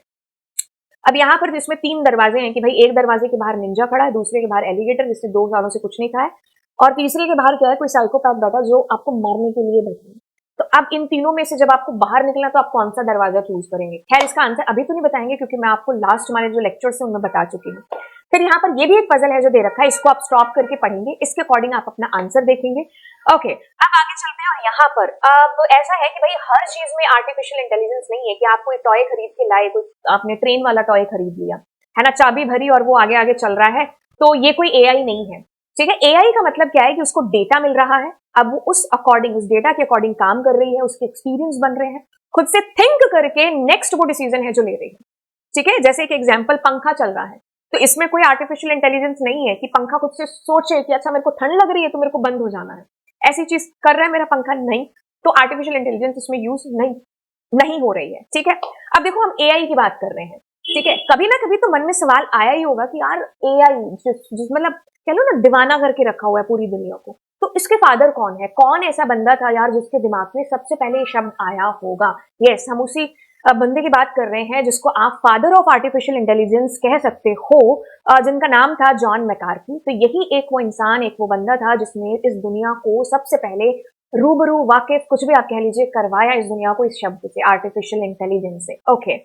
अब यहाँ पर इसमें 3 दरवाजे हैं कि भाई एक दरवाजे के बाहर निंजा खड़ा है, दूसरे के बाहर एलिगेटर जिसने 2 सालों से कुछ नहीं खाया, और तीसरे के बाहर क्या है, कोई साइकोपैथ बैठा जो आपको मारने के लिए बैठा है। तो अब इन तीनों में से जब आपको बाहर निकलना तो आप कौन सा दरवाजा चूज करेंगे। खैर इसका आंसर अभी तो नहीं बताएंगे क्योंकि मैं आपको लास्ट हमारे जो लेक्चर्स है उनमें बता चुकी हूँ। फिर यहाँ पर ये भी एक पजल है जो दे रखा है, इसको आप स्टॉप करके पढ़ेंगे, इसके अकॉर्डिंग आप अपना आंसर देखेंगे। ओके, अब आगे चलते हैं। और यहाँ पर अब ऐसा है कि भाई हर चीज में आर्टिफिशियल इंटेलिजेंस नहीं है कि आप कोई टॉय खरीद के लाए, कोई आपने ट्रेन वाला टॉय खरीद लिया, है ना, चाबी भरी और वो आगे आगे चल रहा है, तो ये कोई एआई नहीं है। ठीक है, एआई का मतलब क्या है कि उसको डेटा मिल रहा है, अब वो उस अकॉर्डिंग, उस डेटा के अकॉर्डिंग काम कर रही है, उसके एक्सपीरियंस बन रहे हैं, खुद से थिंक करके नेक्स्ट वो डिसीजन है जो ले रही है। ठीक है, जैसे एक एग्जाम्पल, पंखा चल रहा है तो इसमें कोई आर्टिफिशियल इंटेलिजेंस नहीं है कि पंखा खुद से सोचे कि अच्छा मेरे को ठंड लग रही है तो मेरे को बंद हो जाना है, ऐसी चीज कर रहा है मेरा पंखा, नहीं। तो आर्टिफिशियल इंटेलिजेंस इसमें यूज नहीं हो रही है। ठीक है, अब देखो हम एआई की बात कर रहे हैं। ठीक है, कभी ना कभी तो मन में सवाल आया ही होगा कि यार एआई जिस मतलब कह लो ना दीवाना करके रखा हुआ है पूरी दुनिया को, तो इसके फादर कौन है, कौन ऐसा बंदा था यार जिसके दिमाग में सबसे पहले ये शब्द आया होगा। यस, हम उसी बंदे की बात कर रहे हैं जिसको आप फादर ऑफ आर्टिफिशियल इंटेलिजेंस कह सकते हो, जिनका नाम था जॉन मैकार्थी। तो यही एक वो इंसान, एक वो बंदा था जिसने इस दुनिया को सबसे पहले रूबरू, वाकिफ, कुछ भी आप कह लीजिए, करवाया इस दुनिया को इस शब्द से, आर्टिफिशियल इंटेलिजेंस से। ओके,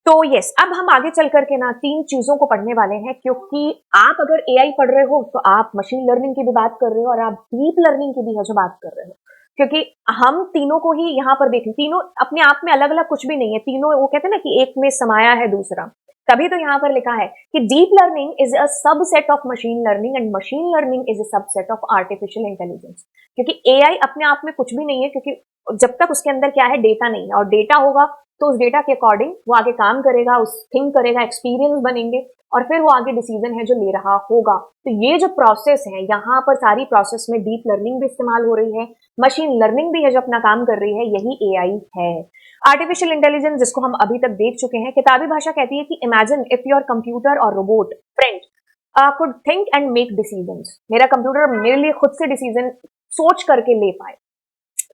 तो यस, अब हम आगे चल करके ना 3 चीजों को पढ़ने वाले हैं, क्योंकि आप अगर एआई पढ़ रहे हो तो आप मशीन लर्निंग की भी बात कर रहे हो और आप डीप लर्निंग की भी है जो बात कर रहे हो, क्योंकि हम तीनों को ही यहाँ पर देखें, तीनों अपने आप में अलग अलग कुछ भी नहीं है, तीनों वो कहते हैं ना कि एक में समाया है दूसरा, तभी तो यहाँ पर लिखा है कि deep learning is a subset of machine learning and machine learning is a subset of artificial intelligence. क्योंकि एआई अपने आप में कुछ भी नहीं है, क्योंकि जब तक उसके अंदर क्या है, डेटा नहीं है, और डेटा होगा तो उस डेटा के अकॉर्डिंग वो आगे काम करेगा, उस थिंक करेगा, एक्सपीरियंस बनेंगे, और फिर वो आगे डिसीजन है जो ले रहा होगा। तो ये जो प्रोसेस है, यहाँ पर सारी प्रोसेस में डीप लर्निंग भी इस्तेमाल हो रही है, मशीन लर्निंग भी है जो अपना काम कर रही है, यही एआई है। आर्टिफिशियल इंटेलिजेंस जिसको हम अभी तक देख चुके हैं, किताबी भाषा कहती है कि इमेजिन इफ योर कंप्यूटर और robot friend could think and make decisions. मेरा कंप्यूटर मेरे लिए खुद से डिसीजन सोच करके ले पाए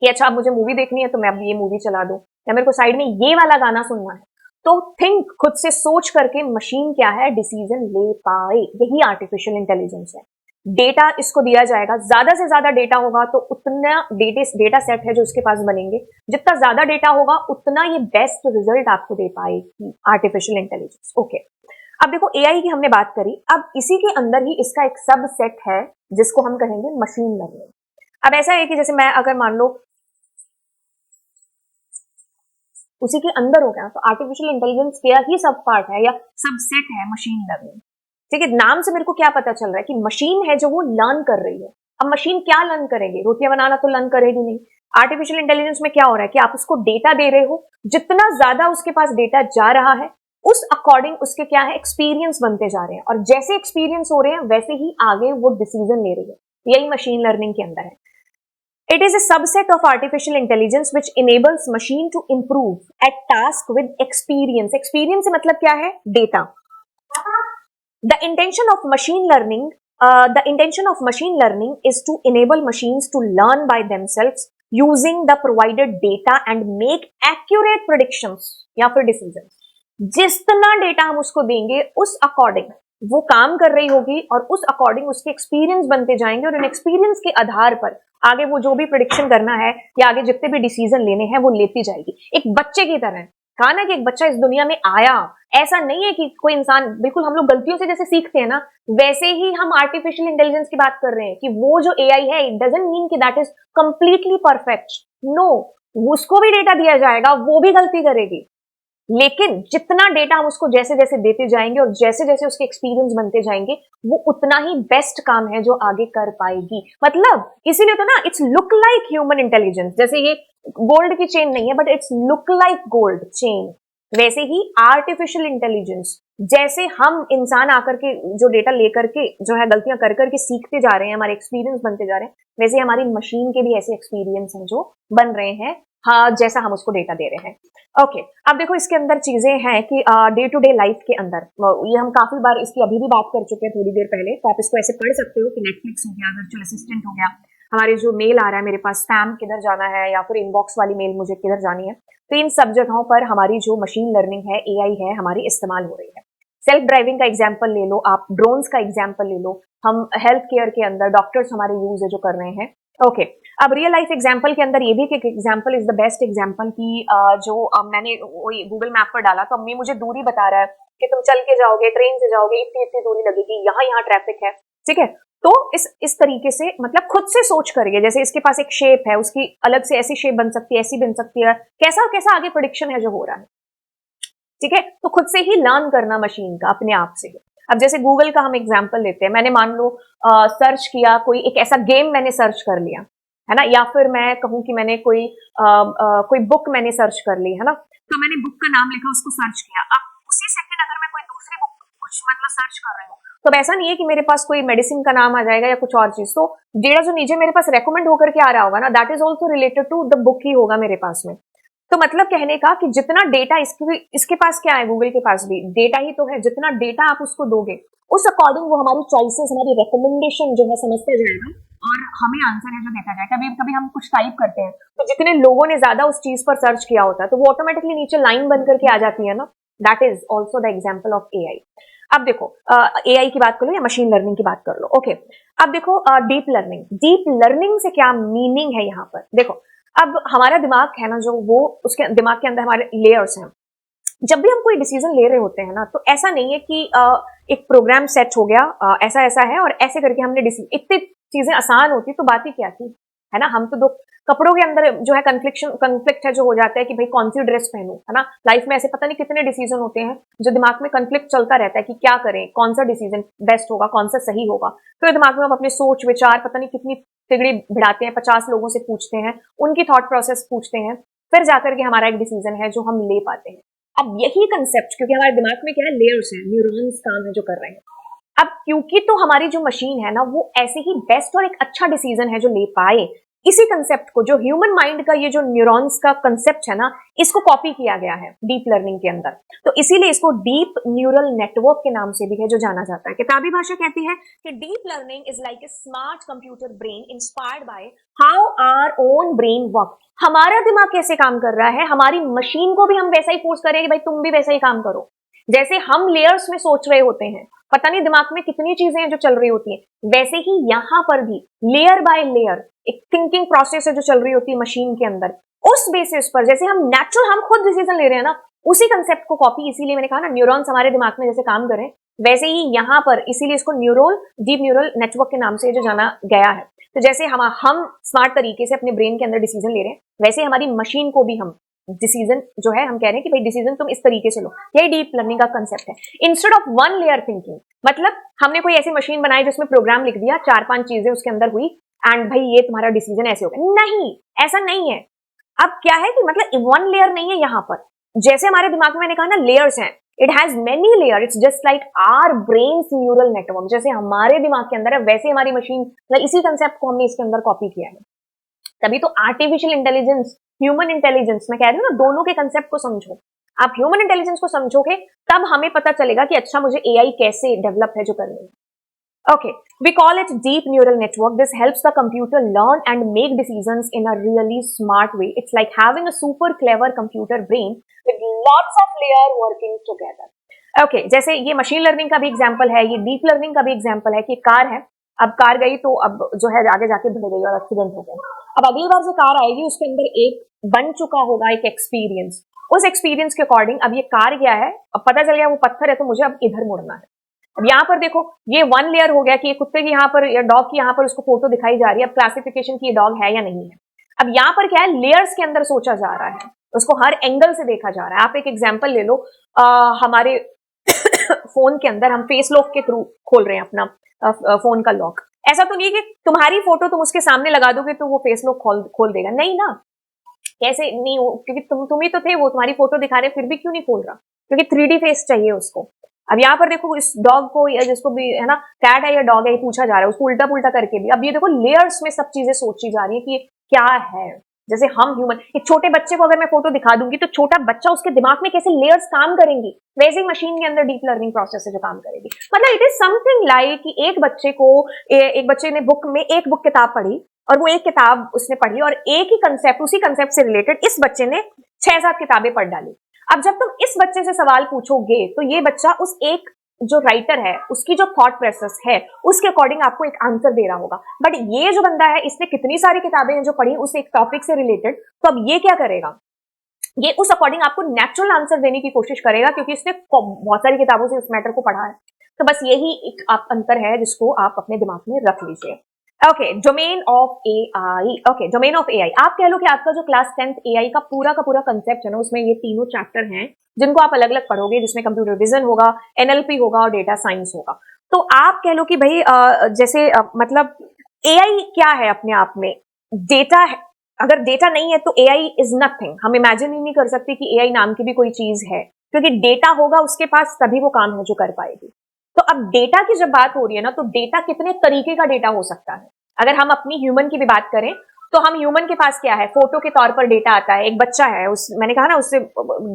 कि अच्छा अब मुझे मूवी देखनी है तो मैं अब ये मूवी चला दूं, या मेरे को साइड में ये वाला गाना सुनना है, तो थिंक, खुद से सोच करके मशीन क्या है, डिसीजन ले पाए, यही आर्टिफिशियल इंटेलिजेंस है। डेटा इसको दिया जाएगा, ज्यादा से ज्यादा डेटा होगा तो उतना डेटा सेट है जो उसके पास बनेंगे, जितना ज्यादा डेटा होगा उतना ये बेस्ट रिजल्ट आपको दे पाएगी आर्टिफिशियल इंटेलिजेंस। ओके, अब देखो एआई की हमने बात करी, अब इसी के अंदर ही इसका एक सब सेट है जिसको हम कहेंगे मशीन लर्निंग। अब ऐसा है कि जैसे मैं अगर मान लो उसी के अंदर हो गया, तो आर्टिफिशियल इंटेलिजेंस का ही सब पार्ट है या सबसेट है मशीन लर्निंग। ठीक है, नाम से मेरे को क्या पता चल रहा है कि मशीन है जो वो लर्न कर रही है। अब मशीन क्या लर्न करेगी, रोटियां बनाना तो लर्न करेगी नहीं। आर्टिफिशियल इंटेलिजेंस में क्या हो रहा है कि आप उसको डेटा दे रहे हो, जितना ज्यादा उसके पास डेटा जा रहा है उस अकॉर्डिंग उसके क्या है, एक्सपीरियंस बनते जा रहे हैं, और जैसे एक्सपीरियंस हो रहे हैं वैसे ही आगे वो डिसीजन ले रही है। यही मशीन लर्निंग के अंदर है। It is a subset of artificial intelligence which enables machine to improve at task with experience. Experience से मतलब क्या है? Data. The intention of machine learning, is to enable machines to learn by themselves using the provided data and make accurate predictions या फिर decisions. जितना data हम उसको देंगे उस अकॉर्डिंग वो काम कर रही होगी और उस अकॉर्डिंग उसके एक्सपीरियंस बनते जाएंगे और इन एक्सपीरियंस के आधार पर आगे वो जो भी प्रिडिक्शन करना है या आगे जितने भी डिसीजन लेने हैं वो लेती जाएगी। एक बच्चे की तरह कहा ना कि एक बच्चा इस दुनिया में आया, ऐसा नहीं है कि कोई इंसान, बिल्कुल हम लोग गलतियों से जैसे सीखते हैं ना, वैसे ही हम आर्टिफिशियल इंटेलिजेंस की बात कर रहे हैं कि वो जो एआई है इट डजंट मीन कि that is completely perfect. No, उसको भी डेटा दिया जाएगा, वो भी गलती करेगी, लेकिन जितना डेटा हम उसको जैसे जैसे देते जाएंगे और जैसे जैसे उसके एक्सपीरियंस बनते जाएंगे वो उतना ही बेस्ट काम है जो आगे कर पाएगी। मतलब इसीलिए तो ना it's look like human intelligence, जैसे ये गोल्ड की चेन नहीं है but it's look like gold chain, वैसे ही आर्टिफिशियल इंटेलिजेंस जैसे हम इंसान आकर के जो डेटा लेकर के जो है गलतियां कर करके सीखते जा रहे हैं, हमारे एक्सपीरियंस बनते जा रहे हैं, वैसे हमारी मशीन के भी ऐसे एक्सपीरियंस हैं जो बन रहे हैं, हाँ, जैसा हम उसको डेटा दे रहे हैं। ओके, अब देखो इसके अंदर चीजें हैं कि डे टू डे लाइफ के अंदर, ये हम काफी बार इसकी अभी भी बात कर चुके हैं थोड़ी देर पहले, तो आप इसको ऐसे पढ़ सकते हो कि नेटफ्लिक्स हो गया, वर्चुअल असिस्टेंट हो गया, हमारे जो मेल आ रहा है मेरे पास स्पैम किधर जाना है या फिर इनबॉक्स वाली मेल मुझे किधर जानी है, तो इन सब जगहों पर हमारी जो मशीन लर्निंग है, एआई है, हमारी इस्तेमाल हो रही है। सेल्फ ड्राइविंग का एग्जाम्पल ले लो आप, ड्रोन्स का एग्जाम्पल ले लो, हम हेल्थ केयर के अंदर डॉक्टर्स हमारे यूज है जो कर रहे हैं। ओके, अब रियल लाइफ एग्जाम्पल के अंदर ये भी एक example is the best example की जो मैंने वही गूगल मैप पर डाला, तो अम्मी मुझे दूरी बता रहा है कि तुम चल के जाओगे, ट्रेन से जाओगे, इतनी इतनी दूरी लगेगी, यहाँ ट्रैफिक है, ठीक है। तो इस तरीके से मतलब खुद से सोच करिए, जैसे इसके पास एक शेप है, उसकी अलग से ऐसी शेप बन सकती है, ऐसी बन सकती है, कैसा कैसा आगे प्रेडिक्शन है जो हो रहा है, ठीक है। तो खुद से ही लर्न करना मशीन का अपने आप से। अब जैसे गूगल का हम एग्जाम्पल लेते हैं, मैंने मान लो सर्च किया, कोई एक ऐसा गेम मैंने सर्च कर लिया है ना, या फिर मैं कहूं कि मैंने कोई बुक मैंने सर्च कर ली है ना, तो मैंने बुक का नाम लिखा, उसको सर्च किया, अब उसी सेकंड अगर मैं कोई दूसरी बुक कुछ मतलब सर्च कर रही हूँ, तो ऐसा नहीं है कि मेरे पास कोई मेडिसिन का नाम आ जाएगा या कुछ और चीज, तो डेटा जो नीचे मेरे पास रेकमेंड होकर के आ रहा होगा ना, that is also related to the book ही होगा मेरे पास में। तो मतलब कहने का कि जितना डेटा इसके पास क्या है, गूगल के पास भी डेटा ही तो है, जितना डेटा आप उसको दोगे उस अकॉर्डिंग वो हमारी चॉइसेस, हमारी रिकमेंडेशन जो है समझता जाएगा और हमें आंसर है जो देता जाएगा। कभी कभी हम कुछ टाइप करते हैं तो जितने लोगों ने ज्यादा उस चीज पर सर्च किया होता है तो वो ऑटोमेटिकली नीचे लाइन बन करके आ जाती है ना, that is also the example of AI. अब देखो एआई की बात कर लो या मशीन लर्निंग की बात कर लो। ओके, अब देखो डीप लर्निंग, डीप लर्निंग से क्या मीनिंग है यहाँ पर। देखो अब हमारा दिमाग है ना, जो वो उसके दिमाग के अंदर हमारे लेयर्स हैं, जब भी हम कोई डिसीजन ले रहे होते हैं ना, तो ऐसा नहीं है कि एक प्रोग्राम सेट हो गया, ऐसा ऐसा है और ऐसे करके हमने इतनी चीजें आसान होती तो बात ही क्या थी, है ना। हम तो दो कपड़ों के अंदर जो है कंफ्लिक्ट है जो हो जाता है कि भाई कौन सी ड्रेस पहनूं, है ना। लाइफ में ऐसे पता नहीं कितने डिसीजन होते हैं जो दिमाग में कंफ्लिक्ट चलता रहता है कि क्या करें, कौन सा डिसीजन बेस्ट होगा, कौन सा सही होगा। तो दिमाग में हम अपने सोच विचार पता नहीं कितनी तिगड़ी भिड़ाते हैं, 50 लोगों से पूछते हैं, उनकी थॉट प्रोसेस पूछते हैं, फिर जाकर के हमारा एक डिसीजन है जो हम ले पाते हैं। अब यही कंसेप्ट, क्योंकि हमारे दिमाग में क्या है, लेयर्स है, न्यूरॉन्स काम है जो कर रहे हैं। अब क्योंकि तो हमारी जो मशीन है ना वो ऐसे ही बेस्ट और एक अच्छा डिसीजन है जो ले पाए, इसी कंसेप्ट को जो ह्यूमन माइंड का ये जो न्यूरॉन्स का कंसेप्ट है ना, इसको कॉपी किया गया है डीप लर्निंग के अंदर। तो इसीलिए इसको डीप न्यूरल नेटवर्क के नाम से भी है जो जाना जाता है। किताबी भाषा कहती है कि deep learning is like a smart computer brain inspired by how our own brain work. हमारा दिमाग कैसे काम कर रहा है, हमारी मशीन को भी हम वैसा ही फोर्स करें कि भाई तुम भी वैसा ही काम करो। जैसे हम लेयर्स में सोच रहे होते हैं, पता नहीं दिमाग में कितनी चीजें हैं जो चल रही होती हैं, वैसे ही यहाँ पर भी लेयर बाय लेयर एक थिंकिंग प्रोसेस है जो चल रही होती है मशीन के अंदर। उस बेसिस पर जैसे हम नेचुरल हम खुद डिसीजन ले रहे हैं ना, उसी कंसेप्ट को कॉपी, इसीलिए मैंने कहा ना न्यूरॉन्स हमारे दिमाग में जैसे काम करें वैसे ही यहाँ पर, इसीलिए इसको डीप न्यूरल नेटवर्क के नाम से जो जाना गया है। तो जैसे हम स्मार्ट तरीके से अपने ब्रेन के अंदर डिसीजन ले रहे हैं, वैसे हमारी मशीन को भी हम डिसीजन जो है हम कह रहे हैं कि भाई डिसीजन तुम इस तरीके से लो। यही डीप लर्निंग का कंसेप्ट है। Instead of one layer thinking, मतलब हमने कोई ऐसी मशीन बनाई जिसमें प्रोग्राम लिख दिया, 4-5 चीजें उसके अंदर हुई एंड भाई ये तुम्हारा डिसीजन ऐसे हो गया, नहीं, ऐसा नहीं है। अब क्या है कि मतलब वन लेयर नहीं है यहाँ पर, जैसे हमारे दिमाग में मैंने कहा ना लेयर्स हैं, it has many layer, it's just like our brains neural network, जैसे हमारे दिमाग के अंदर है वैसे हमारी मशीन, इसी कंसेप्ट को हमने इसके अंदर कॉपी किया है। तभी तो आर्टिफिशियल इंटेलिजेंस, ह्यूमन इंटेलिजेंस, मैं कह रही हूँ ना, दोनों के कंसेप्ट को समझो। आप ह्यूमन इंटेलिजेंस को समझोगे तब हमें पता चलेगा कि अच्छा मुझे एआई कैसे डेवलप है जो करनी है। Okay, we call it deep neural network. This helps the computer learn and make decisions in a really smart way. It's like having a super clever computer brain with lots of layers working together. Okay, जैसे ये machine learning का भी example है, ये deep learning का भी example है कि कार है, अब कार गई तो अब जो है आगे जाके बढ़ गई और एक्सीडेंट हो गया। अब अगली बार जो कार आएगी उसके अंदर एक बन चुका होगा एक एक्सपीरियंस, उस एक्सपीरियंस के अकॉर्डिंग अब ये कार गया है, अब पता चल गया वो पत्थर है तो मुझे अब इधर मुड़ना है। अब यहाँ पर देखो ये वन लेयर हो गया कि ये कुत्ते की यहाँ पर या डॉग की यहाँ पर उसको फोटो दिखाई जा रही है, अब क्लासिफिकेशन की ये डॉग है या नहीं है। अब यहाँ पर क्या है, लेयर्स के अंदर सोचा जा रहा है, उसको हर एंगल से देखा जा रहा है। आप एक एग्जांपल ले लो, हमारे फोन के अंदर हम फेस लॉक के थ्रू खोल रहे हैं अपना फोन का लॉक। ऐसा तो नहीं कि तुम्हारी फोटो तुम उसके सामने लगा दोगे तो वो फेस लॉक खोल देगा, नहीं ना, कैसे नहीं हो, क्योंकि तुम ही तो थे, वो तुम्हारी फोटो दिखा रहे फिर भी क्यों नहीं खोल रहा, क्योंकि 3D फेस चाहिए उसको। अब यहाँ पर देखो इस डॉग को या जिसको भी है ना, कैट है या डॉग है, ये पूछा जा रहा है, उसको उल्टा पुल्टा करके भी। अब ये देखो लेयर्स में सब चीजें सोची जा रही है कि ये क्या है। जैसे हम ह्यूमन, एक छोटे बच्चे को अगर मैं फोटो दिखा दूंगी तो छोटा बच्चा उसके दिमाग में कैसे लेयर्स काम करेंगी, वैसे ही मशीन के अंदर डीप लर्निंग प्रोसेस है जो काम करेगी। मतलब इट इज समथिंग लाइक कि एक बच्चे ने बुक में एक बुक किताब पढ़ी और वो एक किताब उसने पढ़ी और एक ही कंसेप्ट, उसी कंसेप्ट से रिलेटेड इस बच्चे ने 6-7 किताबें पढ़ डाली। अब जब तुम इस बच्चे से सवाल पूछोगे तो ये बच्चा उस एक जो राइटर है उसकी जो थॉट प्रोसेस है उसके अकॉर्डिंग आपको एक आंसर दे रहा होगा। बट ये जो बंदा है इसने कितनी सारी किताबें हैं जो पढ़ी उस एक टॉपिक से रिलेटेड, तो अब ये क्या करेगा, ये उस अकॉर्डिंग आपको नेचुरल आंसर देने की कोशिश करेगा क्योंकि इसने बहुत सारी किताबों से उस मैटर को पढ़ा है। तो बस यही एक अंतर है जिसको आप अपने दिमाग में रख लीजिए। Okay, domain of AI. Okay, domain of AI, आप कह लो कि आपका जो क्लास 10th एआई का पूरा कंसेप्ट है ना, उसमें ये तीनों चैप्टर हैं जिनको आप अलग अलग पढ़ोगे, जिसमें कंप्यूटर विजन होगा, एनएलपी होगा और डेटा साइंस होगा। तो आप कह लो कि भाई जैसे मतलब एआई क्या है अपने आप में, डेटा है। अगर डेटा नहीं है तो एआई इज नथिंग। हम इमेजिन ही नहीं कर सकते कि एआई नाम की भी कोई चीज है, क्योंकि डेटा होगा उसके पास तभी वो काम है जो कर पाएगी। तो अब डेटा की जब बात हो रही है ना, तो डेटा कितने तरीके का डेटा हो सकता है। अगर हम अपनी ह्यूमन की भी बात करें तो हम ह्यूमन के पास क्या है, फोटो के तौर पर डेटा आता है। एक बच्चा है, उस मैंने कहा ना, उससे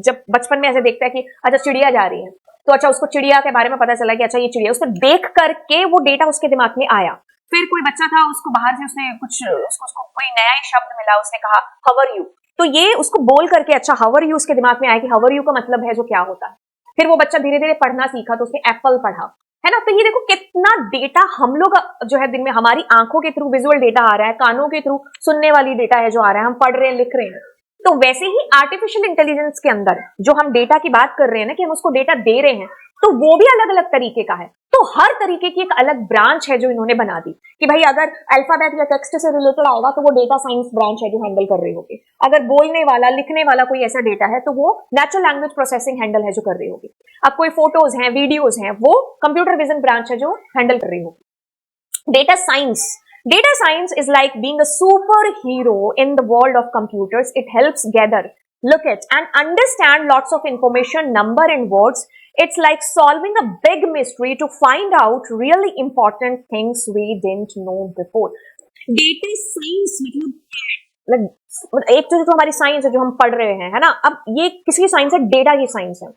जब बचपन में ऐसे देखता है कि अच्छा चिड़िया जा रही है, तो अच्छा उसको चिड़िया के बारे में पता चला कि अच्छा ये चिड़िया, उसने देख करके वो डेटा उसके दिमाग में आया। फिर कोई बच्चा था, उसको बाहर से उसने कुछ उसको कोई नया ही शब्द मिला, उसने कहा हाउ आर यू, तो ये उसको बोल करके अच्छा हाउ आर यू उसके दिमाग में आया कि हाउ आर यू का मतलब है जो क्या होता है। फिर वो बच्चा धीरे धीरे पढ़ना सीखा तो उसने एप्पल पढ़ा, है ना। तो ये देखो कितना डेटा हम लोग जो है दिन में हमारी आंखों के थ्रू विजुअल डेटा आ रहा है, कानों के थ्रू सुनने वाली डेटा है जो आ रहा है, हम पढ़ रहे हैं, लिख रहे हैं। तो वैसे ही आर्टिफिशियल इंटेलिजेंस के अंदर जो हम डेटा की बात कर रहे हैं ना, कि हम उसको डेटा दे रहे हैं, तो वो भी अलग अलग तरीके का है। तो हर तरीके की एक अलग ब्रांच है जो इन्होंने बना दी कि भाई अगर अल्फाबेट या टेक्स्ट से रिलेटेड आएगा तो वो डेटा साइंस ब्रांच है जो हैंडल कर रही होगी। अगर बोलने वाला, लिखने वाला कोई ऐसा डेटा है तो वो नेचुरल लैंग्वेज प्रोसेसिंग हैंडल है जो कर रही होगी। अब कोई फोटोज हैं, वीडियोज हैं, वो कंप्यूटर विजन ब्रांच है जो हैंडल कर रही होगी। Data science is like being a superhero in the world of computers. It helps gather, look at, and understand lots of information, number and words. It's like solving a big mystery to find out really important things we didn't know before. Data science मतलब एक तो हमारी science है जो हम पढ़ रहे हैं, है ना। अब ये किसकी साइंस है, डेटा की साइंस है।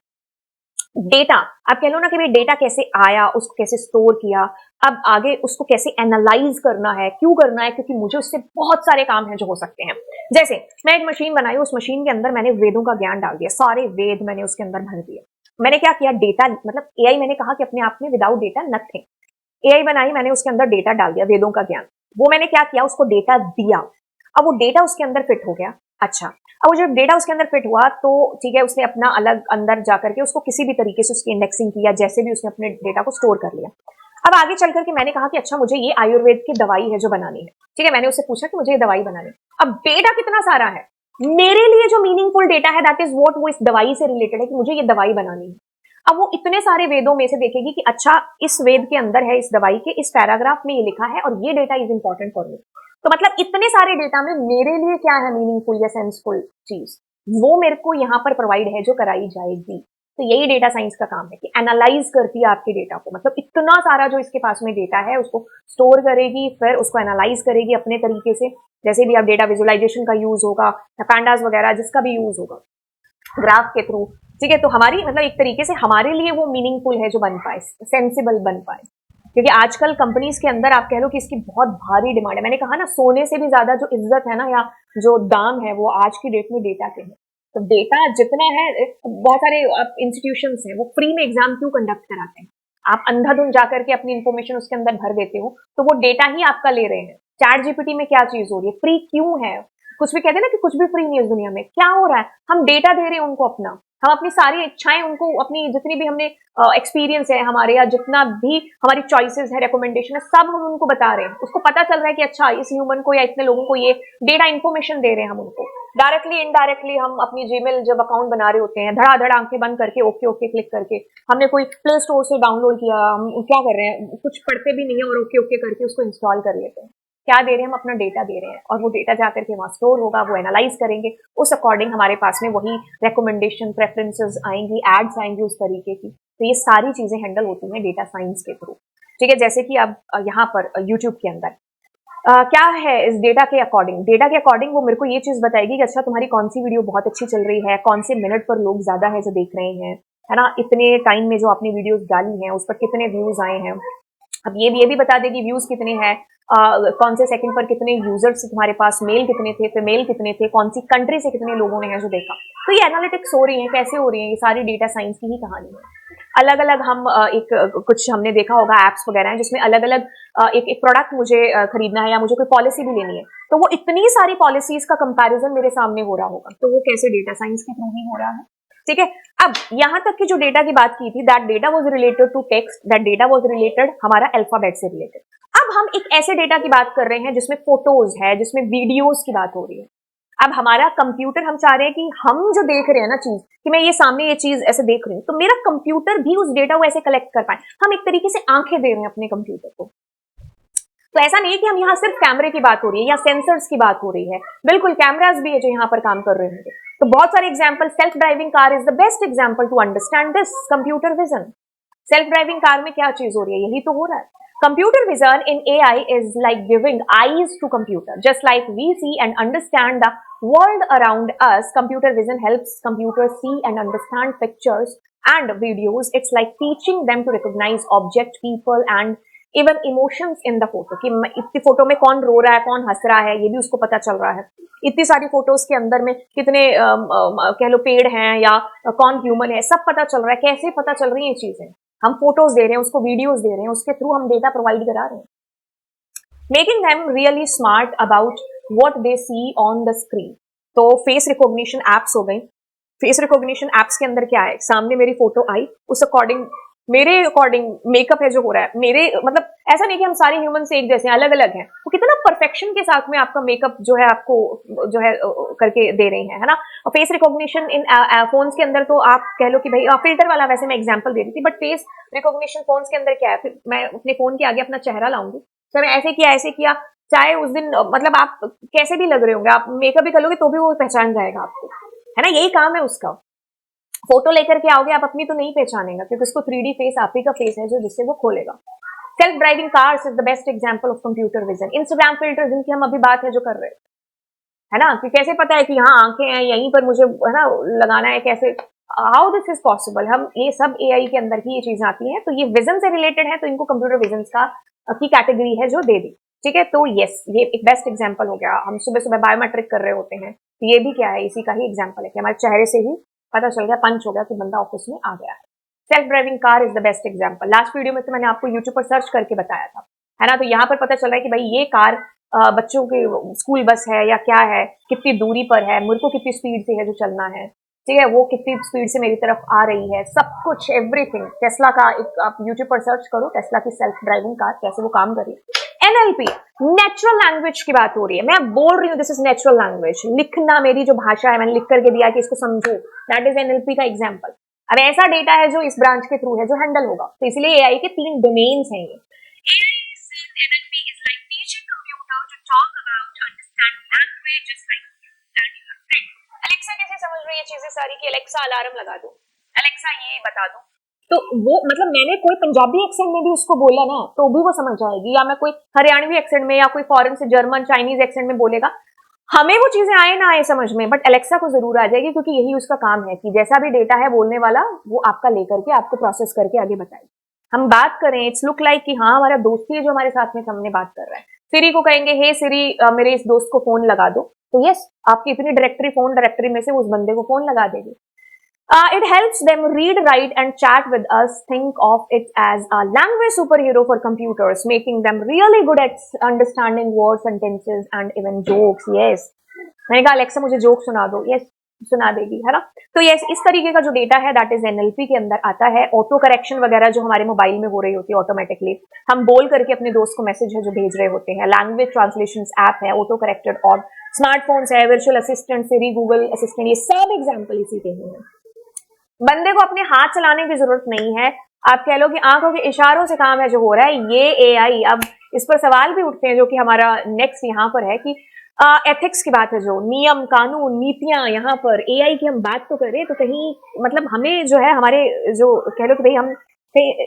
डेटा, आप कह लो ना कि भाई डेटा कैसे आया, उसको कैसे स्टोर किया, अब आगे उसको कैसे एनालाइज करना है, क्यों करना है, क्योंकि मुझे उससे बहुत सारे काम हैं जो हो सकते हैं। जैसे मैं एक मशीन बनाई, उस मशीन के अंदर मैंने वेदों का ज्ञान डाल दिया, सारे वेद मैंने उसके अंदर भर दिए। मैंने क्या किया, डेटा मतलब एआई, मैंने कहा कि अपने आप में विदाउट डेटा नथिंग। एआई बनाई, मैंने उसके अंदर डेटा डाल दिया, वेदों का ज्ञान। वो मैंने क्या किया, उसको डेटा दिया। अब वो डेटा उसके अंदर फिट हो गया। अच्छा, अब वो जब डेटा उसके अंदर फिट हुआ तो ठीक है, उसने अपना अलग अंदर जाकर के उसको किसी भी तरीके से उसकी इंडेक्सिंग किया, जैसे भी उसने अपने डेटा को स्टोर कर लिया। अब आगे चल करके मैंने कहा कि अच्छा मुझे ये आयुर्वेद की दवाई है जो बनानी है, ठीक है। मैंने उससे पूछा कि मुझे ये दवाई बनानी है। अब डेटा कितना सारा है, मेरे लिए जो मीनिंगफुल डेटा है दैट इज व्हाट वो इस दवाई से रिलेटेड है कि मुझे ये दवाई बनानी है। अब वो इतने सारे वेदों में से देखेगी कि अच्छा इस वेद के अंदर है, इस दवाई के इस पैराग्राफ में ये लिखा है और ये data is important for me. तो मतलब इतने सारे डेटा में मेरे लिए क्या है मीनिंगफुल या सेंसफुल चीज, वो मेरे को यहाँ पर प्रोवाइड है जो कराई जाएगी। तो यही डेटा साइंस का काम है कि एनालाइज करती है आपके डेटा को, मतलब इतना सारा जो इसके पास में डेटा है उसको स्टोर करेगी, फिर उसको एनालाइज करेगी अपने तरीके से, जैसे भी आप डेटा विजुअलाइजेशन का यूज होगा या पैंडास वगैरह जिसका भी यूज होगा ग्राफ के थ्रू, ठीक है। तो हमारी मतलब एक तरीके से हमारे लिए वो मीनिंगफुल है जो बन पाए, सेंसिबल बन पाए, क्योंकि आजकल कंपनीज के अंदर आप कह लो कि इसकी बहुत भारी डिमांड है। मैंने कहा ना, सोने से भी ज्यादा जो इज्जत है ना या जो दाम है वो आज की डेट में डेटा के हैं। तो डेटा जितना है, बहुत सारे इंस्टीट्यूशंस हैं वो फ्री में एग्जाम क्यों कंडक्ट कराते हैं? आप अंधाधुंध जाकर के अपनी इंफॉर्मेशन उसके अंदर भर देते हो, तो वो डेटा ही आपका ले रहे हैं। चैट जीपीटी में क्या चीज हो रही है, फ्री क्यों है? कुछ भी कहते हैं ना कि कुछ भी फ्री नहीं है इस दुनिया में, क्या हो रहा है? हम डेटा दे रहे हैं उनको अपना, हम अपनी सारी इच्छाएं उनको, अपनी जितनी भी हमने एक्सपीरियंस है हमारे, या जितना भी हमारी चॉइसेस है, रिकमेंडेशन है, सब हम उनको बता रहे हैं। उसको पता चल रहा है कि अच्छा इस ह्यूमन को या इतने लोगों को ये डेटा इन्फॉर्मेशन दे रहे हैं हम उनको। डायरेक्टली इनडायरेक्टली हम अपनी जीमेल जब अकाउंट बना रहे होते हैं, धड़ाधड़ आंखें बंद करके ओके ओके क्लिक करके, हमने कोई प्ले स्टोर से डाउनलोड किया, हम क्या कर रहे हैं, कुछ पढ़ते भी नहीं है और ओके ओके करके उसको इंस्टॉल कर लेते हैं। क्या दे रहे हैं हम? अपना डेटा दे रहे हैं, और वो डेटा जाकर के वहां स्टोर होगा, वो एनालाइज करेंगे, उस अकॉर्डिंग हमारे पास में वही रिकमेंडेशन, प्रेफरेंसेस आएंगी, एड्स आएंगी उस तरीके की। तो ये सारी चीजें हैंडल होती हैं डेटा साइंस के थ्रू, ठीक है। जैसे कि अब यहाँ पर यूट्यूब के अंदर क्या है इस डेटा के अकॉर्डिंग, डेटा के अकॉर्डिंग वो मेरे को ये चीज बताएगी कि अच्छा तुम्हारी कौन सी वीडियो बहुत अच्छी चल रही है, कौन से मिनट पर लोग ज्यादा है जो देख रहे हैं, है ना, इतने टाइम में जो आपने वीडियोस डाली हैं उस पर कितने व्यूज आए हैं। अब ये भी बता देगी व्यूज कितने हैं, कौन से सेकंड पर कितने यूजर्स तुम्हारे पास, मेल कितने थे, फीमेल कितने थे, कौन सी कंट्री से कितने लोगों ने है जो देखा। तो ये एनालिटिक्स हो रही है, कैसे हो रही है, ये सारी डेटा साइंस की ही कहानी है। अलग अलग हम कुछ हमने देखा होगा एप्स वगैरह हैं जिसमें अलग अलग एक प्रोडक्ट मुझे खरीदना है या मुझे कोई पॉलिसी भी लेनी है, तो वो इतनी सारी पॉलिसीज का कंपैरिजन मेरे सामने हो रहा होगा, तो वो कैसे डेटा साइंस के थ्रू ही हो रहा है, ठीक है। अब यहां तक की जो डेटा की बात की थी, that data was related to text, that data was related हमारा अल्फाबेट से रिलेटेड। अब हम एक ऐसे डेटा की बात कर रहे हैं जिसमें फोटोज है, जिसमें वीडियोस की बात हो रही है। अब हमारा कंप्यूटर, हम चाह रहे हैं कि हम जो देख रहे हैं ना चीज, कि मैं ये सामने ये चीज ऐसे देख रही हूँ, तो मेरा कंप्यूटर भी उस डेटा को ऐसे कलेक्ट कर पाए। हम एक तरीके से आंखें दे रहे हैं अपने कंप्यूटर को। तो ऐसा नहीं है कि हम यहाँ सिर्फ कैमरे की बात हो रही है या सेंसर्स की बात हो रही है, बिल्कुल कैमरास भी है जो यहाँ पर काम कर रहे होंगे। तो बहुत सारे example, self driving car is the best example to understand this computer vision. Self driving car में क्या चीज हो रही है, यही तो हो रहा है। Computer vision in AI is like giving eyes to computer. Just like we see and understand the world around us, computer vision helps computers see and understand pictures and videos. It's like teaching them to recognize object, people and even emotions in the photo. कि इतनी photo में कौन रो रहा है, कौन हंस रहा है, ये भी उसको पता चल रहा है। इतनी सारी फोटोज के अंदर में कितने कह लो पेड़ हैं या कौन ह्यूमन है, सब पता चल रहा है। कैसे पता चल रही है ये चीजें? हम फोटोज दे रहे हैं, उसको वीडियोस दे रहे हैं, उसके थ्रू हम डेटा प्रोवाइड करा रहे हैं, making them really smart about what they see on the screen. तो फेस रिकॉग्निशन एप्स हो गई। फेस रिकॉग्निशन एप्स के अंदर क्या है, सामने मेरी फोटो आई, उस अकॉर्डिंग मेरे अकॉर्डिंग मेकअप है जो हो रहा है, मेरे मतलब ऐसा नहीं कि हम सारे ह्यूमन से एक जैसे, अलग अलग हैं, वो कितना परफेक्शन के साथ में आपका मेकअप जो है आपको जो है करके दे रही है ना। और फेस रिकॉग्निशन इन फोन्स के अंदर तो आप कह लो कि भाई फिल्टर वाला, वैसे मैं एग्जांपल दे रही थी, बट फेस रिकॉग्निशन फोन्स के अंदर क्या है, फिर मैं अपने फोन के आगे अपना चेहरा लाऊंगी, तो मैं ऐसे किया, चाहे उस दिन मतलब आप कैसे भी लग रहे होंगे, आप मेकअप भी कर लोगे तो भी वो पहचान जाएगा आपको, है ना, यही काम है उसका। फोटो लेकर के आओगे आप अपनी तो नहीं पहचानेगा, क्योंकि उसको 3D फेस आप ही का फेस है जो जिससे वो खोलेगा। Self driving cars is the best example of computer vision. Instagram filter जिनकी हम अभी बात है जो कर रहे हैं, है ना, कि कैसे पता है कि यहाँ आंखें हैं, यहीं पर मुझे है ना लगाना है, कैसे, हाउ दिस इज पॉसिबल। हम ये सब एआई के अंदर ही ये चीजें आती हैं, तो ये विजन से रिलेटेड है, तो इनको कंप्यूटर विजन का की कैटेगरी है जो दे दी, ठीक है। तो यस, ये एक बेस्ट एग्जाम्पल हो गया। हम सुबह सुबह बायोमेट्रिक कर रहे होते हैं, तो ये भी क्या है, इसी का ही एग्जाम्पल है कि हमारे चेहरे से ही पता चल गया, पंच हो गया कि बंदा ऑफिस में आ गया है। Self driving car is the best example. Last video में तो मैंने आपको यूट्यूब पर सर्च करके बताया था, है ना, तो यहाँ पर पता चल रहा है कि भाई ये कार बच्चों की स्कूल बस है या क्या है, कितनी दूरी पर है, मेरे को कितनी स्पीड से है जो चलना है, ठीक है, वो कितनी स्पीड से मेरी तरफ आ रही है, सब कुछ एवरीथिंग। टेस्ला का एक आप यूट्यूब पर सर्च करो, टेस्ला की सेल्फ ड्राइविंग कार, कैसे वो काम कर रही है। एनएलपी, नेचुरल लैंग्वेज की बात हो रही है, मैं बोल रही हूँ दिस इज नेचुरल लैंग्वेज। लिखना, मेरी जो भाषा है मैंने लिख करके दिया कि इसको समझो, दैट इज एनएलपी का एग्जाम्पल। अब ऐसा डेटा है जो इस ब्रांच के थ्रू है जो हैंडल होगा, तो इसलिए एआई के 3 डोमेन्स हैं ये। NLP is like teaching computer to talk about, understand language just like you and your friend. Alexa कैसे समझ रही है चीजें सारी, कि Alexa अलार्म लगा दो, एलेक्सा ये बता दो, तो वो मतलब मैंने कोई पंजाबी एक्सेंट में भी उसको बोला ना तो भी वो समझ जाएगी, या मैं कोई हरियाणवी एक्सेंट में या कोई फॉरेन से जर्मन चाइनीज एक्सेंट में बोलेगा, हमें वो चीजें आए ना आए समझ में, बट एलेक्सा को जरूर आ जाएगी, क्योंकि यही उसका काम है कि जैसा भी डेटा है बोलने वाला वो आपका लेकर के आपको प्रोसेस करके आगे बताएगी। हम बात करें, इट्स लुक लाइक कि हाँ हमारा दोस्त ही है जो हमारे साथ में सामने बात कर रहा है। सिरी को कहेंगे हे सिरी मेरे इस दोस्त को फोन लगा दो, तो यस आपकी इतनी डायरेक्टरी फोन डायरेक्टरी में से उस बंदे को फोन लगा देगी। It helps them read, write, and chat with us. Think of it as a language superhero for computers, making them really good at understanding words, sentences, and even jokes. Yes. मैंने कहा Alexa मुझे joke सुना दो, yes सुना देगी, है ना। तो यस इस तरीके का जो डेटा है दैट इज एनएलपी के अंदर आता है। ऑटो करेक्शन वगैरह जो हमारे मोबाइल में हो रही होती है ऑटोमेटिकली, हम बोल करके अपने दोस्त को मैसेज है जो भेज रहे होते हैं, लैंग्वेज ट्रांसलेशन ऐप है, ऑटो करेक्टेड और स्मार्टफोन्स है, वर्चुअल असिस्टेंट, सिरी, गूगल असिस्टेंट, ये सब एग्जाम्पल इसी के ही है। बंदे को अपने हाथ चलाने की जरूरत नहीं है, आप कह लो कि आंखों के इशारों से काम है जो हो रहा है ये एआई। अब इस पर सवाल भी उठते हैं जो कि हमारा नेक्स्ट यहाँ पर है कि एथिक्स की बात है, जो नियम कानून नीतियां, यहाँ पर एआई की हम बात तो करें तो कहीं मतलब हमें जो है हमारे जो कह लो कि भाई हम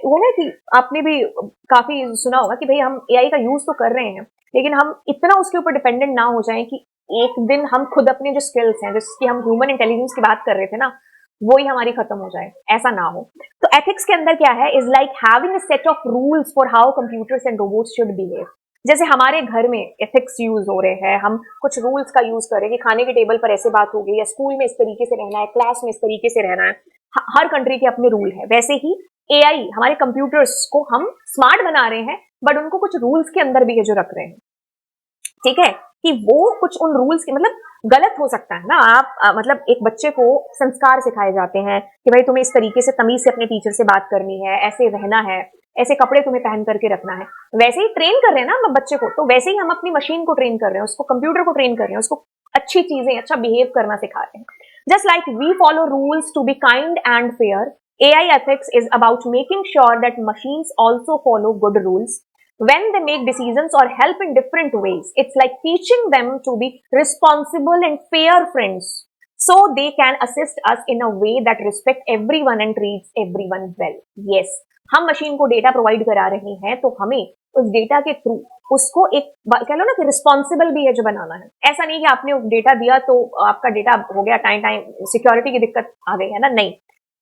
वो ना कि आपने भी काफी सुना होगा कि भाई हम एआई का यूज तो कर रहे हैं लेकिन हम इतना उसके ऊपर डिपेंडेंट ना हो जाएं कि एक दिन हम खुद अपने जो स्किल्स हैं जिसकी हम ह्यूमन इंटेलिजेंस की बात कर रहे थे ना वो ही हमारी खत्म हो जाए, ऐसा ना हो। तो एथिक्स के अंदर क्या है, is like having a set of rules for how computers and robots should behave. जैसे हमारे घर में एथिक्स यूज हो रहे हैं, हम कुछ रूल्स का यूज करें कि खाने के टेबल पर ऐसे बात होगी या स्कूल में इस तरीके से रहना है, क्लास में इस तरीके से रहना है, हर कंट्री के अपने रूल है। वैसे ही एआई हमारे कंप्यूटर्स को हम स्मार्ट बना रहे हैं बट उनको कुछ रूल्स के अंदर भी है जो रख रहे हैं, ठीक है, कि वो कुछ उन रूल्स के मतलब गलत हो सकता है ना। आप मतलब एक बच्चे को संस्कार सिखाए जाते हैं कि भाई तुम्हें इस तरीके से तमीज से अपने टीचर से बात करनी है, ऐसे रहना है, ऐसे कपड़े तुम्हें पहन करके रखना है, वैसे ही ट्रेन कर रहे हैं ना हम बच्चे को, तो वैसे ही हम अपनी मशीन को ट्रेन कर रहे हैं, उसको कंप्यूटर को ट्रेन कर रहे हैं, उसको अच्छी चीजें अच्छा बिहेव करना सिखा रहे हैं। Just like we follow rules to be kind and fair, AI ethics is about making sure that machines also follow good rules when they make decisions or help in different ways. It's like teaching them to be responsible and fair friends so they can assist us in a way that respect everyone and treats everyone well. Yes, हम machine को data provide करा रहे हैं तो हमें उस data के through उसको एक कह लो ना कि रिस्पॉन्सिबल भी है जो बनाना है। ऐसा नहीं कि आपने डेटा दिया तो आपका डेटा हो गया टाइम टाइम सिक्योरिटी की दिक्कत आ गई है ना, नहीं,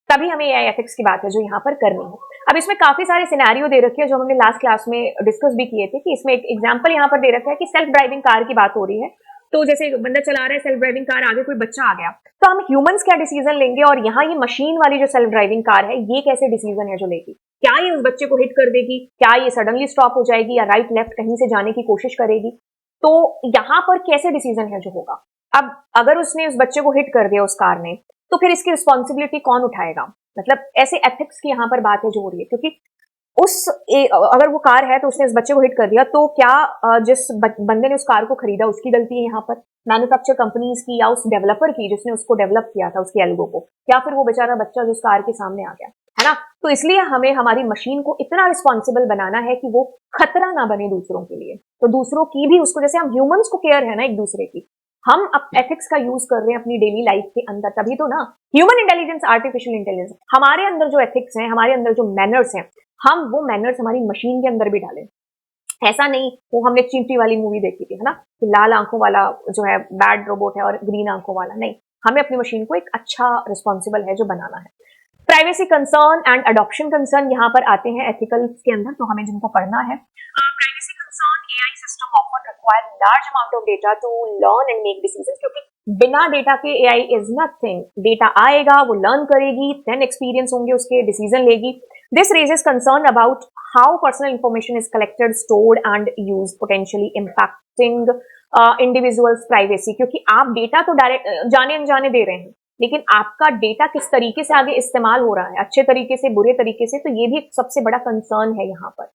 तभी हमें एआई एथिक्स की बात है जो यहाँ पर करनी है। अब इसमें काफी सारे सिनेरियो दे रखे हैं जो हमने लास्ट क्लास में डिस्कस भी किए थे, कि इसमें एक एग्जांपल यहाँ पर दे रखा है कि सेल्फ ड्राइविंग कार की बात हो रही है, तो जैसे बंदा चला रहा है सेल्फ ड्राइविंग कार, आगे कोई बच्चा आ गया तो हम ह्यूमंस क्या डिसीजन लेंगे, और यहाँ ये मशीन वाली जो सेल्फ ड्राइविंग कार है ये कैसे डिसीजन है जो लेगी, क्या ये उस बच्चे को हिट कर देगी, क्या ये सडनली स्टॉप हो जाएगी या राइट लेफ्ट कहीं से जाने की कोशिश करेगी, तो यहाँ पर कैसे डिसीजन है जो होगा। अब अगर उसने उस बच्चे को हिट कर दिया उस कार ने, तो फिर इसकी रिस्पॉन्सिबिलिटी कौन उठाएगा, मतलब ऐसे एथिक्स की यहाँ पर बात है जो हो रही है, क्योंकि अगर वो कार है तो उसने इस बच्चे को हिट कर दिया, तो क्या जिस बंदे ने उस कार को खरीदा उसकी गलती है यहाँ पर, मैन्युफैक्चर कंपनीज की या उस डेवलपर की जिसने उसको डेवलप किया था उसके एल्गो को, या फिर वो बेचारा बच्चा जो उस कार के सामने आ गया, है ना। तो इसलिए हमें हमारी मशीन को इतना रिस्पॉन्सिबल बनाना है कि वो खतरा ना बने दूसरों के लिए, तो दूसरों की भी उसको, जैसे हम ह्यूमंस को केयर है ना एक दूसरे की, हम अब एथिक्स का यूज कर रहे हैं अपनी डेली लाइफ के अंदर, तभी तो ना ह्यूमन इंटेलिजेंस आर्टिफिशियल इंटेलिजेंस, हमारे अंदर जो एथिक्स हैं, हमारे अंदर जो मैनर्स हैं, हम वो मैनर्स हमारी मशीन के अंदर भी डालें। ऐसा नहीं, वो हमने चींटी वाली मूवी देखी थी, है ना, कि लाल आंखों वाला जो है बैड रोबोट है और ग्रीन आंखों वाला, नहीं, हमें अपनी मशीन को एक अच्छा रिस्पॉन्सिबल है जो बनाना है। Privacy concern and adoption concern यहाँ पर आते हैं एथिकल्स के अंदर, तो हमें जिनको पढ़ना है। Privacy concern, AI system often require large amount of data to learn and make decisions, क्योंकि बिना डेटा के एआई इज नथिंग। डेटा आएगा, वो लर्न करेगी, देन एक्सपीरियंस होंगे उसके, डिसीजन लेगी। This raises concern about how personal information is collected, stored and use, potentially impacting individuals privacy, क्योंकि आप डेटा तो डायरेक्ट जाने अनजाने दे रहे हैं, लेकिन आपका डेटा किस तरीके से आगे इस्तेमाल हो रहा है, अच्छे तरीके से बुरे तरीके से, तो ये भी एक सबसे बड़ा कंसर्न है यहाँ पर,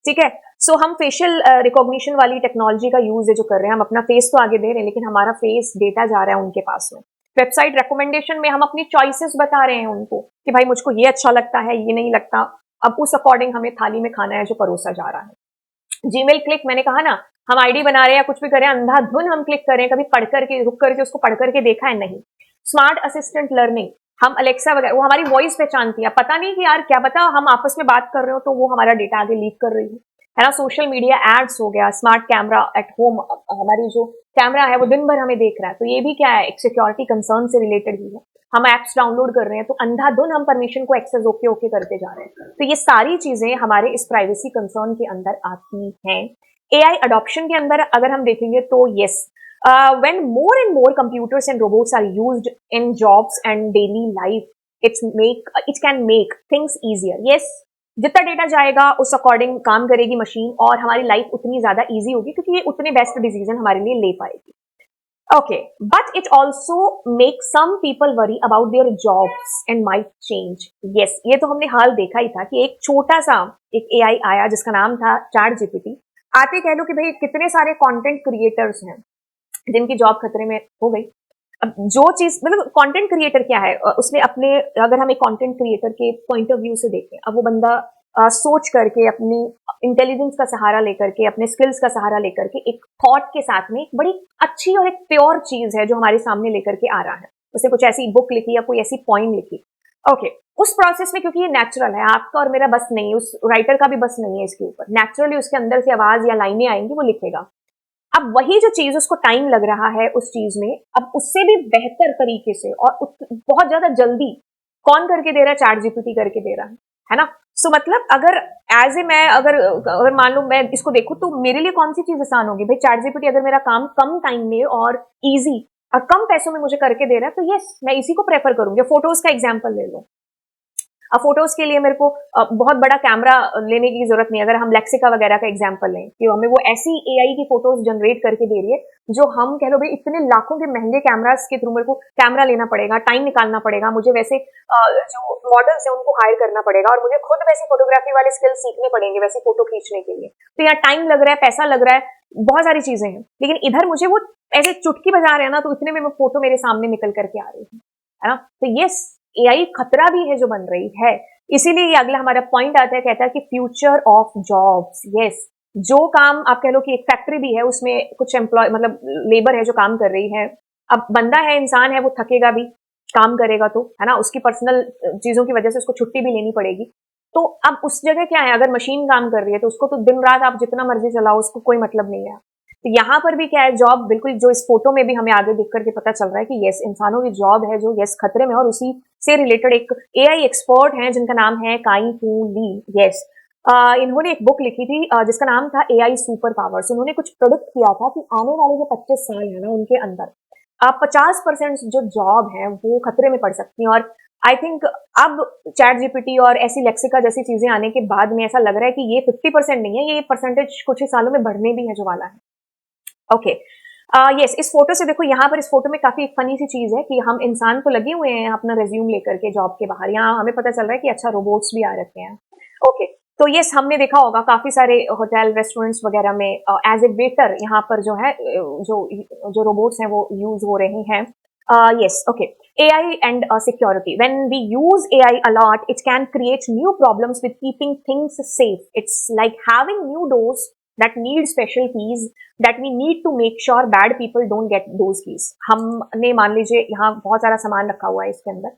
ठीक है। सो हम फेशियल रिकॉग्निशन वाली टेक्नोलॉजी का यूज है जो कर रहे हैं, हम अपना फेस तो आगे दे रहे हैं लेकिन हमारा फेस डेटा जा रहा है उनके पास में। वेबसाइट रिकमेंडेशन में हम अपनी चॉइसेस बता रहे हैं उनको कि भाई मुझको ये अच्छा लगता है, ये नहीं लगता, अब उस अकॉर्डिंग हमें थाली में खाना है जो परोसा जा रहा है। जीमेल क्लिक, मैंने कहा ना, हम आईडी बना रहे हैं या कुछ भी करें, अंधाधुन हम क्लिक करें, कभी पढ़ करके रुक करके उसको पढ़ करके देखा है नहीं। स्मार्ट असिस्टेंट लर्निंग, हम अलेक्सा वगैरह, वो हमारी वॉइस पहचानती है। पता नहीं कि यार क्या पता हम आपस में बात कर रहे हो तो वो हमारा डेटा आगे लीक कर रही है ना। सोशल मीडिया एड्स हो गया, स्मार्ट कैमरा एट होम, हमारी जो कैमरा है वो दिन भर हमें देख रहा है, तो ये भी क्या है, एक सिक्योरिटी कंसर्न से रिलेटेड ही है। हम एप्स डाउनलोड कर रहे हैं तो अंधाधुन हम परमिशन को एक्सेस ओके ओके करते जा रहे हैं। तो ये सारी चीजें हमारे इस प्राइवेसी कंसर्न के अंदर आती हैं। एआई अडॉप्शन के अंदर अगर हम देखेंगे तो yes, when more and more computers and robots are used in jobs and daily life, it can make things easier. Yes, जितना डेटा जाएगा उस अकॉर्डिंग काम करेगी मशीन और हमारी लाइफ उतनी ज्यादा इजी होगी क्योंकि ये उतने बेस्ट डिसीजन हमारे लिए ले पाएगी। Okay, but it also make some people worry about their jobs and might change. Yes, ये तो हमने हाल देखा ही था कि एक छोटा सा एक एआई आया जिसका नाम था चैट जीपीटी। आते कह लो कि भाई कितने सारे कंटेंट क्रिएटर्स हैं जिनकी जॉब खतरे में हो गई। अब जो चीज मतलब कंटेंट क्रिएटर क्या है, उसने अपने, अगर हम एक कंटेंट क्रिएटर के पॉइंट ऑफ व्यू से देखें, अब वो बंदा सोच करके अपनी इंटेलिजेंस का सहारा लेकर के, अपने स्किल्स का सहारा लेकर के, एक थॉट के साथ में एक बड़ी अच्छी और एक प्योर चीज है जो हमारे सामने लेकर के आ रहा है। उसने कुछ ऐसी बुक लिखी या कोई ऐसी पॉइंट लिखी, ओके, उस प्रोसेस में क्योंकि ये नेचुरल है, आपका और मेरा बस नहीं है, उस राइटर का भी बस नहीं है इसके ऊपर, नेचुरली उसके अंदर से आवाज या लाइनें आएंगी, वो लिखेगा। अब वही जो चीज उसको टाइम लग रहा है उस चीज में, अब उससे भी बेहतर तरीके से और बहुत ज्यादा जल्दी कौन करके दे रहा है, चैट जीपीटी करके दे रहा है ना। सो मतलब अगर एज ए मैं अगर मान लो मैं इसको देखूं तो मेरे लिए कौन सी चीज आसान होगी भाई, चैट जीपीटी अगर मेरा काम कम टाइम में और इजी और कम पैसों में मुझे करके दे रहा है तो यस, मैं इसी को प्रेफर करूंगी। फोटोज का एग्जाम्पल ले लो, अब फोटोज के लिए मेरे को बहुत बड़ा कैमरा लेने की जरूरत नहीं। अगर हम लेक्सिका वगैरह का एग्जांपल लें कि हमें वो ऐसी एआई की फोटोज जनरेट करके दे रही है जो हम कह लो भाई इतने लाखों के महंगे कैमरास के थ्रू मेरे को कैमरा लेना पड़ेगा, टाइम निकालना पड़ेगा, मुझे वैसे जो मॉडल्स है उनको हायर करना पड़ेगा और मुझे खुद वैसे फोटोग्राफी वाले स्किल्स सीखने पड़ेंगे वैसे फोटो खींचने के लिए। तो यहाँ टाइम लग रहा है, पैसा लग रहा है, बहुत सारी चीजें हैं, लेकिन इधर मुझे वो ऐसे चुटकी बजा रहे हैं ना, तो इतने में वो फोटो मेरे सामने निकल करके आ रही है ना। तो यस, एआई खतरा भी है जो बन रही है। इसीलिए ये अगला हमारा पॉइंट आता है, कहता है कि फ्यूचर ऑफ जॉब्स। यस, जो काम आप कह लो कि एक फैक्ट्री भी है उसमें कुछ एम्प्लॉय मतलब लेबर है जो काम कर रही है, अब बंदा है, इंसान है, वो थकेगा भी, काम करेगा तो, है ना, उसकी पर्सनल चीजों की वजह से उसको छुट्टी भी लेनी पड़ेगी। तो अब उस जगह क्या है, अगर मशीन काम कर रही है तो उसको तो दिन रात आप जितना मर्जी चलाओ, उसको कोई मतलब नहीं है। तो यहाँ पर भी क्या है, जॉब बिल्कुल जो इस फोटो में भी हमें आगे दिख करके पता चल रहा है कि यस, इंसानों की जॉब है जो यस खतरे में, और उसी से रिलेटेड एक एआई एक्सपर्ट हैं जिनका नाम है काई फू ली। यस, इन्होंने एक बुक लिखी थी जिसका नाम था एआई सुपर पावर्स। उन्होंने कुछ प्रोडिक्ट किया था कि आने वाले जो 25 साल है ना उनके अंदर 50% जो जॉब है वो खतरे में पड़ सकती है। और आई थिंक अब चैट जीपीटी और ऐसी लेक्सिका जैसी चीजें आने के बाद में ऐसा लग रहा है कि ये 50% नहीं है, ये परसेंटेज कुछ ही सालों में बढ़ने भी है जो वाला है। ओके, यस, इस फोटो से देखो, यहाँ पर इस फोटो में काफी फनी सी चीज है कि हम इंसान तो लगे हुए हैं अपना रेज्यूम लेकर के जॉब के बाहर, यहाँ हमें पता चल रहा है कि अच्छा रोबोट्स भी आ रखे हैं। ओके, तो यस, हमने देखा होगा काफी सारे होटल रेस्टोरेंट्स वगैरह में एज ए वेटर यहाँ पर जो है जो रोबोट्स हैं वो यूज हो रहे हैं। Yes, okay, AI and security. When we use AI a lot, it can create new problems with keeping things safe. It's like having new doors that need special keys that we need to make sure bad people don't get those keys. हमने मान लीजिए यहाँ बहुत सारा सामान रखा हुआ है इसके अंदर,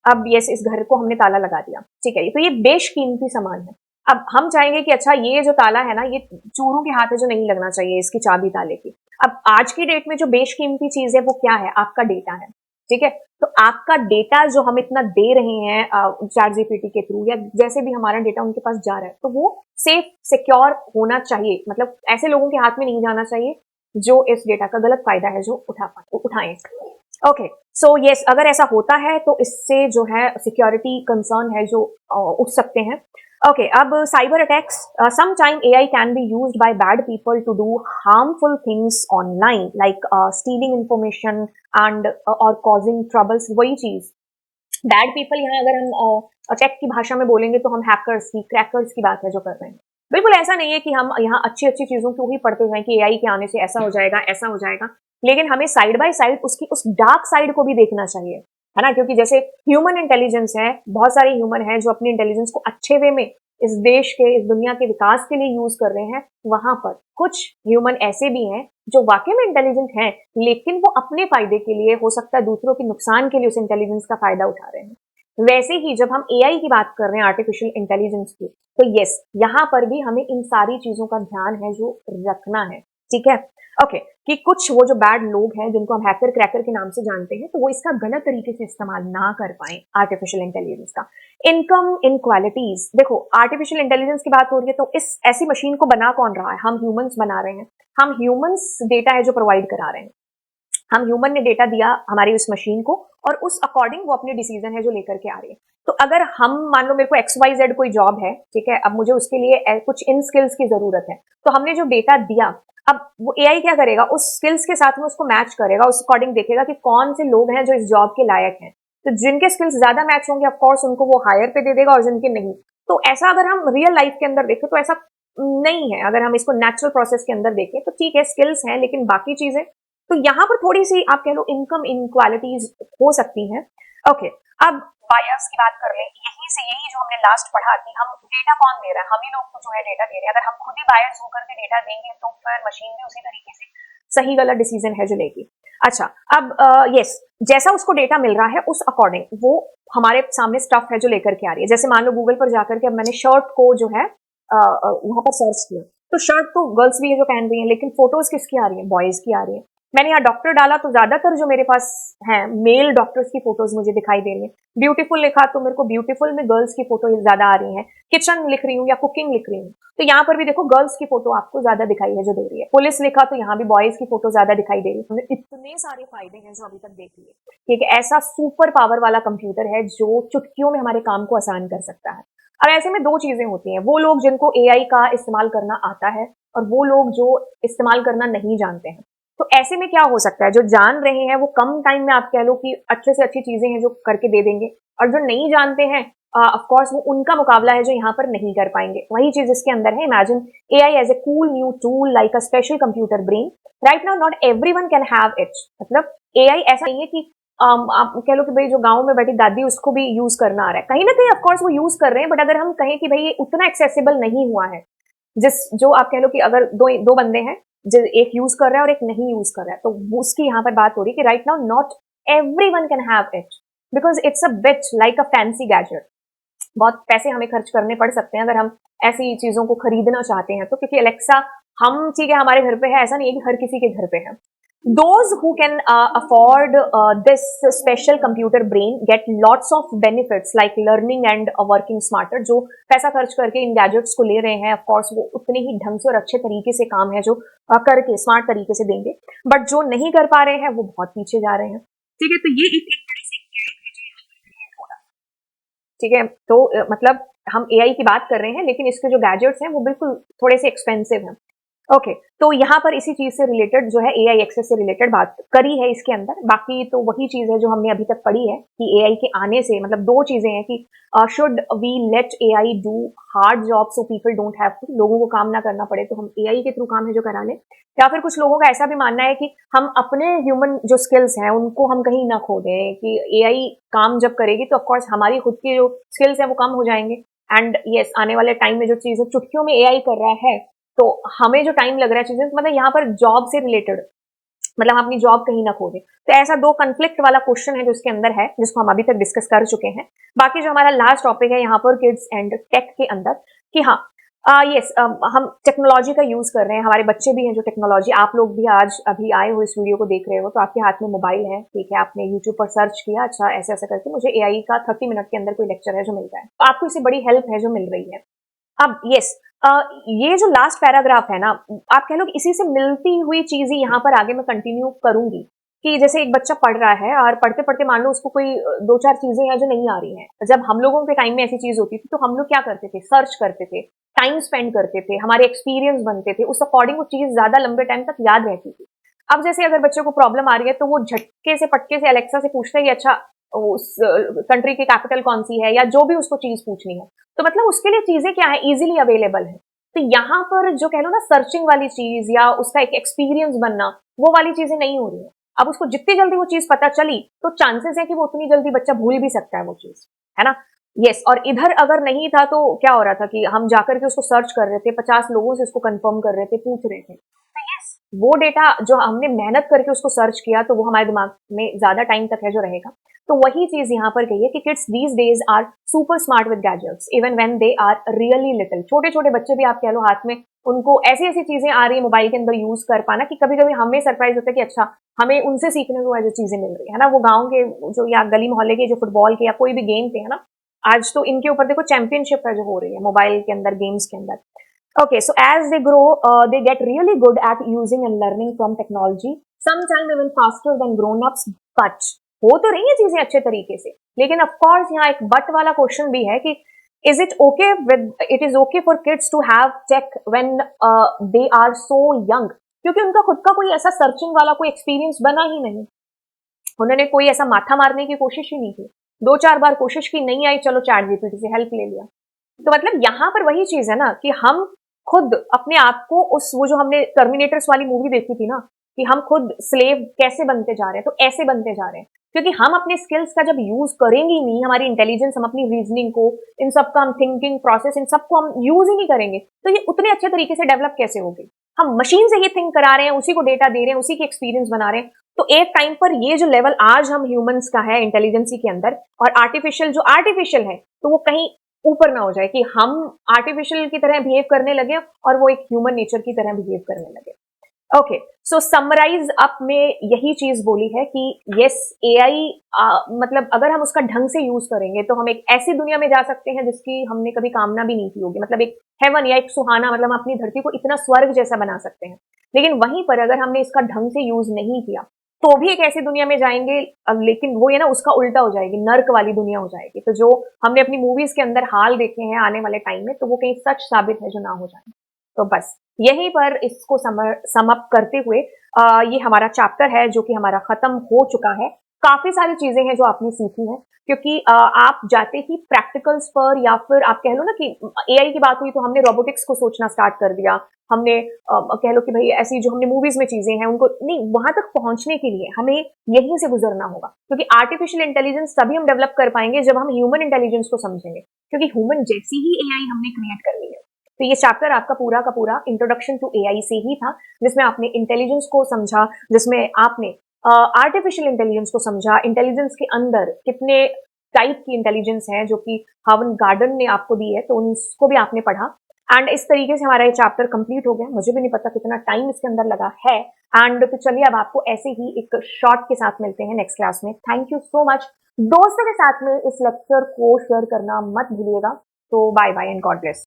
अब यस इस घर को हमने ताला लगा दिया, ठीक है, तो ये बेशकीमती सामान है। अब हम चाहेंगे कि अच्छा ये जो ताला है ना ये चोरों के हाथ है जो नहीं लगना चाहिए, इसकी चाबी ताले की। अब आज की डेट में जो बेशकीमती चीज है वो क्या है, आपका डेटा है, ठीक है। तो आपका डेटा जो हम इतना दे रहे हैं चैट जीपीटी के थ्रू या जैसे भी हमारा डेटा उनके पास जा रहा है, तो वो सेफ सिक्योर होना चाहिए, मतलब ऐसे लोगों के हाथ में नहीं जाना चाहिए जो इस डेटा का गलत फायदा है जो उठाएं। ओके, सो यस, अगर ऐसा होता है तो इससे जो है सिक्योरिटी कंसर्न है जो उठ सकते हैं। Okay, अब cyber attacks, sometime AI can be used by bad people to do harmful things online, like stealing information and or causing troubles. वही चीज bad people यहाँ अगर हम टेक की भाषा में बोलेंगे तो हम हैकर्स की, क्रैकर्स की बात है जो कर रहे हैं। बिल्कुल ऐसा नहीं है कि हम यहाँ अच्छी अच्छी चीजों को ही पढ़ते हुए कि AI के आने से ऐसा हो जाएगा, ऐसा हो जाएगा, लेकिन हमें साइड बाय साइड उसकी उस डार्क साइड को भी देखना चाहिए, है ना, क्योंकि जैसे ह्यूमन इंटेलिजेंस है, बहुत सारे ह्यूमन है जो अपनी इंटेलिजेंस को अच्छे वे में इस देश के, इस दुनिया के विकास के लिए यूज कर रहे हैं, वहां पर कुछ ह्यूमन ऐसे भी हैं जो वाकई में इंटेलिजेंट हैं, लेकिन वो अपने फायदे के लिए, हो सकता है दूसरों के नुकसान के लिए उस इंटेलिजेंस का फायदा उठा रहे हैं। वैसे ही जब हम एआई की बात कर रहे हैं, आर्टिफिशियल इंटेलिजेंस की, तो यस, यहाँ पर भी हमें इन सारी चीजों का ध्यान है जो रखना है। ठीक है, ओके, कि कुछ वो जो बैड लोग हैं जिनको हम हैकर क्रैकर के नाम से जानते हैं, तो वो इसका गलत तरीके से इस्तेमाल ना कर पाए आर्टिफिशियल इंटेलिजेंस का। इनकम इनक्वालिटीज, देखो आर्टिफिशियल इंटेलिजेंस की बात हो रही है तो इस ऐसी मशीन को बना कौन रहा है? हम ह्यूमंस बना रहे हैं। हम ह्यूमंस डेटा है जो प्रोवाइड करा रहे हैं। हम ह्यूमन ने डेटा दिया हमारी उस मशीन को, और उस अकॉर्डिंग वो अपने डिसीजन है जो लेकर के आ रही है। तो अगर हम मान लो मेरे को XYZ कोई जॉब है, ठीक है, अब मुझे उसके लिए कुछ इन स्किल्स की जरूरत है, तो हमने जो डेटा दिया, अब वो एआई क्या करेगा, उस स्किल्स के साथ में उसको मैच करेगा, उस अकॉर्डिंग देखेगा कि कौन से लोग हैं जो इस जॉब के लायक हैं। तो जिनके स्किल्स ज्यादा मैच होंगे ऑफकोर्स उनको वो हायर पे दे देगा, और जिनके नहीं। तो ऐसा अगर हम रियल लाइफ के अंदर देखें तो ऐसा नहीं है। अगर हम इसको नेचुरल प्रोसेस के अंदर देखें तो ठीक है, स्किल्स हैं, लेकिन बाकी चीजें, तो यहाँ पर थोड़ी सी आप कह लो इनकम इनक्वालिटीज हो सकती हैं। ओके, अब बायर्स की बात कर लें, यहीं से, यही जो हमने लास्ट पढ़ा कि हम डेटा कौन दे रहा है, हम ही लोग को जो है डेटा दे रहे हैं। अगर हम खुद ही बायर्स होकर के डेटा देंगे तो फिर मशीन भी उसी तरीके से सही गलत डिसीजन है जो लेगी। अच्छा, अब यस, जैसा उसको डेटा मिल रहा है उस अकॉर्डिंग वो हमारे सामने स्टफ है जो लेकर के आ रही है। जैसे मान लो गूगल पर जाकर के अब मैंने शर्ट को जो है वहां पर सर्च किया, तो शर्ट तो गर्ल्स भी है जो पहन रही है, लेकिन फोटोज किसकी आ रही है? बॉयज की आ रही है। मैंने यहाँ डॉक्टर डाला तो ज्यादातर जो मेरे पास है मेल डॉक्टर्स की फोटोज मुझे दिखाई दे रही है। ब्यूटीफुल लिखा तो मेरे को ब्यूटीफुल में गर्ल्स की फोटो ज्यादा आ रही है। किचन लिख रही हूँ या कुकिंग लिख रही हूँ तो यहाँ पर भी देखो गर्ल्स की फोटो आपको ज्यादा दिखाई है जो दे रही है। पुलिस लिखा तो यहाँ भी बॉयज की फोटो ज्यादा दिखाई दे रही है। हमें इतने सारे फायदे हैं जो अभी तक देख लिए। ठीक है, ऐसा सुपर पावर वाला कंप्यूटर है जो चुटकियों में हमारे काम को आसान कर सकता है। अब ऐसे में दो चीजें होती हैं, वो लोग जिनको एआई का इस्तेमाल करना आता है और वो लोग जो इस्तेमाल करना नहीं जानते हैं। तो ऐसे में क्या हो सकता है, जो जान रहे हैं वो कम टाइम में आप कह लो कि अच्छे से अच्छी चीजें हैं जो करके दे देंगे, और जो नहीं जानते हैं ऑफ कोर्स वो उनका मुकाबला है जो यहाँ पर नहीं कर पाएंगे। वही चीज इसके अंदर है। Imagine AI as a cool new tool like a special computer brain. Right now not everyone can have it. मतलब एआई ऐसा नहीं है कि आप कह लो कि भाई जो गांव में बैठी दादी उसको भी यूज करना आ रहा है। कहीं ना कहीं ऑफकोर्स वो यूज कर रहे हैं, बट अगर हम कहें कि भाई ये उतना एक्सेसिबल नहीं हुआ है, जो आप कह लो कि अगर दो बंदे हैं, जो एक यूज कर रहा है और एक नहीं यूज कर रहा है, तो उसकी यहाँ पर बात हो रही है कि right now not everyone can have it because it's a bit like a fancy gadget. बहुत पैसे हमें खर्च करने पड़ सकते हैं अगर हम ऐसी चीजों को खरीदना चाहते हैं तो, क्योंकि अलेक्सा हम ठीक है हमारे घर पे है, ऐसा नहीं है कि हर किसी के घर पे है। Those who can afford this special computer brain get lots of benefits like learning and working smarter। जो पैसा खर्च करके इन गैजेट्स को ले रहे हैं ऑफ कोर्स वो उतने ही ढंग से और अच्छे तरीके से काम है जो करके स्मार्ट तरीके से देंगे, बट जो नहीं कर पा रहे हैं वो बहुत पीछे जा रहे हैं। ठीक है, तो ये एक बड़ी सी ठीक है, तो मतलब हम एआई की बात कर रहे हैं लेकिन इसके जो गैजेट्स हैं वो बिल्कुल थोड़े से एक्सपेंसिव हैं। ओके, तो यहाँ पर इसी चीज से रिलेटेड जो है एआई एक्सेस से रिलेटेड बात करी है इसके अंदर। बाकी तो वही चीज है जो हमने अभी तक पढ़ी है कि एआई के आने से मतलब दो चीजें हैं कि should we let AI do hard job so people don't have to. लोगों को काम ना करना पड़े तो हम एआई के थ्रू काम है जो करा लें, या फिर कुछ लोगों का ऐसा भी मानना है कि हम अपने ह्यूमन जो स्किल्स हैं उनको हम कहीं ना खो दें, कि एआई काम जब करेगी तो ऑफकोर्स हमारी खुद की जो स्किल्स है वो कम हो जाएंगे। एंड यस, आने वाले टाइम में जो चीजें चुटकियों में एआई कर रहा है तो हमें जो टाइम लग रहा है चीजें, मतलब यहाँ पर जॉब से रिलेटेड, मतलब हम अपनी जॉब कहीं ना खो दें। तो ऐसा दो कंफ्लिक्ट वाला क्वेश्चन है जो इसके अंदर है, जिसको हम अभी तक डिस्कस कर चुके हैं। बाकी जो हमारा लास्ट टॉपिक है यहाँ पर किड्स एंड टेक के अंदर, कि हाँ यस, हम टेक्नोलॉजी का यूज कर रहे हैं, हमारे बच्चे भी हैं जो टेक्नोलॉजी, आप लोग भी आज अभी आए हो इस वीडियो को देख रहे हो तो आपके हाथ में मोबाइल है, ठीक है, आपने यूट्यूब पर सर्च किया, अच्छा ऐसे ऐसे करके मुझे एआई का 30 मिनट के अंदर कोई लेक्चर है जो मिल रहा है, तो आपको इससे बड़ी हेल्प है जो मिल रही है। अब यस, ये जो लास्ट पैराग्राफ है ना, आप कह लो कि इसी से मिलती हुई चीज ही यहाँ पर आगे मैं कंटिन्यू करूंगी। कि जैसे एक बच्चा पढ़ रहा है और पढ़ते पढ़ते मान लो उसको कोई दो चार चीजें हैं जो नहीं आ रही हैं। जब हम लोगों के टाइम में ऐसी चीज होती थी तो हम लोग क्या करते थे, सर्च करते थे, टाइम स्पेंड करते थे, हमारे एक्सपीरियंस बनते थे, उस अकॉर्डिंग वो चीज ज्यादा लंबे टाइम तक याद रहती थी। अब जैसे अगर बच्चे को प्रॉब्लम आ रही है तो वो झटके से पटके से अलेक्सा से पूछते हैं कि अच्छा उस कंट्री की कैपिटल कौन सी है, या जो भी उसको चीज पूछनी है, तो मतलब उसके लिए चीजें क्या है, इजीली अवेलेबल है। तो यहाँ पर जो कह लो ना सर्चिंग वाली चीज या उसका एक एक्सपीरियंस बनना, वो वाली चीजें नहीं हो रही है। अब उसको जितनी जल्दी वो चीज पता चली तो चांसेस है कि वो उतनी जल्दी बच्चा भूल भी सकता है वो चीज, है ना। यस, और इधर अगर नहीं था तो क्या हो रहा था कि हम जाकर के उसको सर्च कर रहे थे, 50 लोगों से उसको कंफर्म कर रहे थे, पूछ रहे थे। तो यस, वो डेटा जो हमने मेहनत करके उसको सर्च किया तो वो हमारे दिमाग में ज़्यादा टाइम तक है जो रहेगा। तो वही चीज़ यहाँ पर कही है कि kids these days are super smart with gadgets even when they are really little. छोटे-छोटे बच्चे भी आप कह लो हाथ में उनको ऐसी-ऐसी चीज़ें आ रही हैं मोबाइल के अंदर यूज़ कर पाना कि कभी-कभी हमें सरप्राइज़ होता है कि अच्छा, हमें उनसे सीखने को ऐसी चीज़ें मिल रही है ना? वो गाँव के जो या गली मोहल्ले के जो फुटबॉल के या कोई भी गेम थे, है ना? आज तो इनके ऊपर देखो चैंपियनशिप है जो हो रही है मोबाइल के अंदर गेम्स के अंदर। Okay, so as they grow, they get really good at using and learning from technology. Sometimes even faster than grown-ups, but हो तो रही है चीजें अच्छे तरीके से, लेकिन of course यहाँ एक but वाला क्वेश्चन भी है कि is it okay with it is okay for kids to have tech when they are so young? क्योंकि उनका खुद का कोई ऐसा सर्चिंग वाला कोई एक्सपीरियंस बना ही नहीं, उन्होंने कोई ऐसा माथा मारने की कोशिश ही नहीं की, 2-4 बार कोशिश की, नहीं आई, चलो चैट जीपीटी से हेल्प ले लिया। तो मतलब यहाँ पर वही चीज है ना कि हम खुद अपने आप को उस वो जो हमने टर्मिनेटर्स वाली मूवी देखी थी ना कि हम खुद स्लेव कैसे बनते जा रहे हैं, तो ऐसे बनते जा रहे हैं क्योंकि हम अपने स्किल्स का जब यूज करेंगे ही नहीं, हमारी इंटेलिजेंस, हम अपनी रीजनिंग को, इन सब का हम थिंकिंग प्रोसेस, इन सबको हम यूज ही नहीं करेंगे तो ये उतने अच्छे तरीके से डेवलप कैसे होगी? हम मशीन से ही थिंक करा रहे हैं, उसी को डेटा दे रहे हैं, उसी की एक्सपीरियंस बना रहे हैं। तो एक टाइम पर ये जो लेवल आज हम ह्यूमंस का है इंटेलिजेंसी के अंदर और आर्टिफिशियल जो आर्टिफिशियल है, तो वो कहीं ऊपर ना हो जाए कि हम आर्टिफिशियल की तरह बिहेव करने लगे और वो एक ह्यूमन नेचर की तरह बिहेव करने लगे। ओके, सो समराइज अप में यही चीज बोली है कि यस, एआई मतलब अगर हम उसका ढंग से यूज करेंगे तो हम एक ऐसी दुनिया में जा सकते हैं जिसकी हमने कभी कामना भी नहीं की होगी, मतलब एक हेवन या एक सुहाना, मतलब हम अपनी धरती को इतना स्वर्ग जैसा बना सकते हैं। लेकिन वहीं पर अगर हमने इसका ढंग से यूज नहीं किया तो भी एक ऐसी दुनिया में जाएंगे, लेकिन वो ये ना उसका उल्टा हो जाएगी, नर्क वाली दुनिया हो जाएगी। तो जो हमने अपनी मूवीज के अंदर हाल देखे हैं आने वाले टाइम में, तो वो कहीं सच साबित है जो ना हो जाए। तो बस यहीं पर इसको सम अप करते हुए ये हमारा चैप्टर है जो कि हमारा खत्म हो चुका है। काफी सारी चीजें हैं जो आपने सीखी हैं क्योंकि आप जाते ही प्रैक्टिकल्स पर या फिर आप कह लो ना कि एआई की बात हुई तो हमने रोबोटिक्स को सोचना स्टार्ट कर दिया, हमने कह लो कि भाई ऐसी जो हमने मूवीज में चीजें हैं उनको नहीं, वहां तक पहुंचने के लिए हमें यहीं से गुजरना होगा क्योंकि आर्टिफिशियल इंटेलिजेंस तभी हम डेवलप कर पाएंगे जब हम ह्यूमन इंटेलिजेंस को समझेंगे, क्योंकि ह्यूमन जैसी ही एआई हमने क्रिएट कर ली है। तो ये चैप्टर आपका पूरा का पूरा इंट्रोडक्शन टू एआई से ही था, जिसमें आपने इंटेलिजेंस को समझा, जिसमें आपने आर्टिफिशियल इंटेलिजेंस को समझा, इंटेलिजेंस के अंदर कितने टाइप की इंटेलिजेंस है जो कि हावन गार्डन ने आपको दी है, तो उनको भी आपने पढ़ा। एंड इस तरीके से हमारा ये चैप्टर कंप्लीट हो गया, मुझे भी नहीं पता कितना टाइम इसके अंदर लगा है। एंड तो चलिए अब आपको ऐसे ही एक शॉर्ट के साथ मिलते हैं नेक्स्ट क्लास में। Thank you so much. दोस्तों के साथ में इस लेक्चर को शेयर करना मत भूलिएगा। तो bye bye and God bless.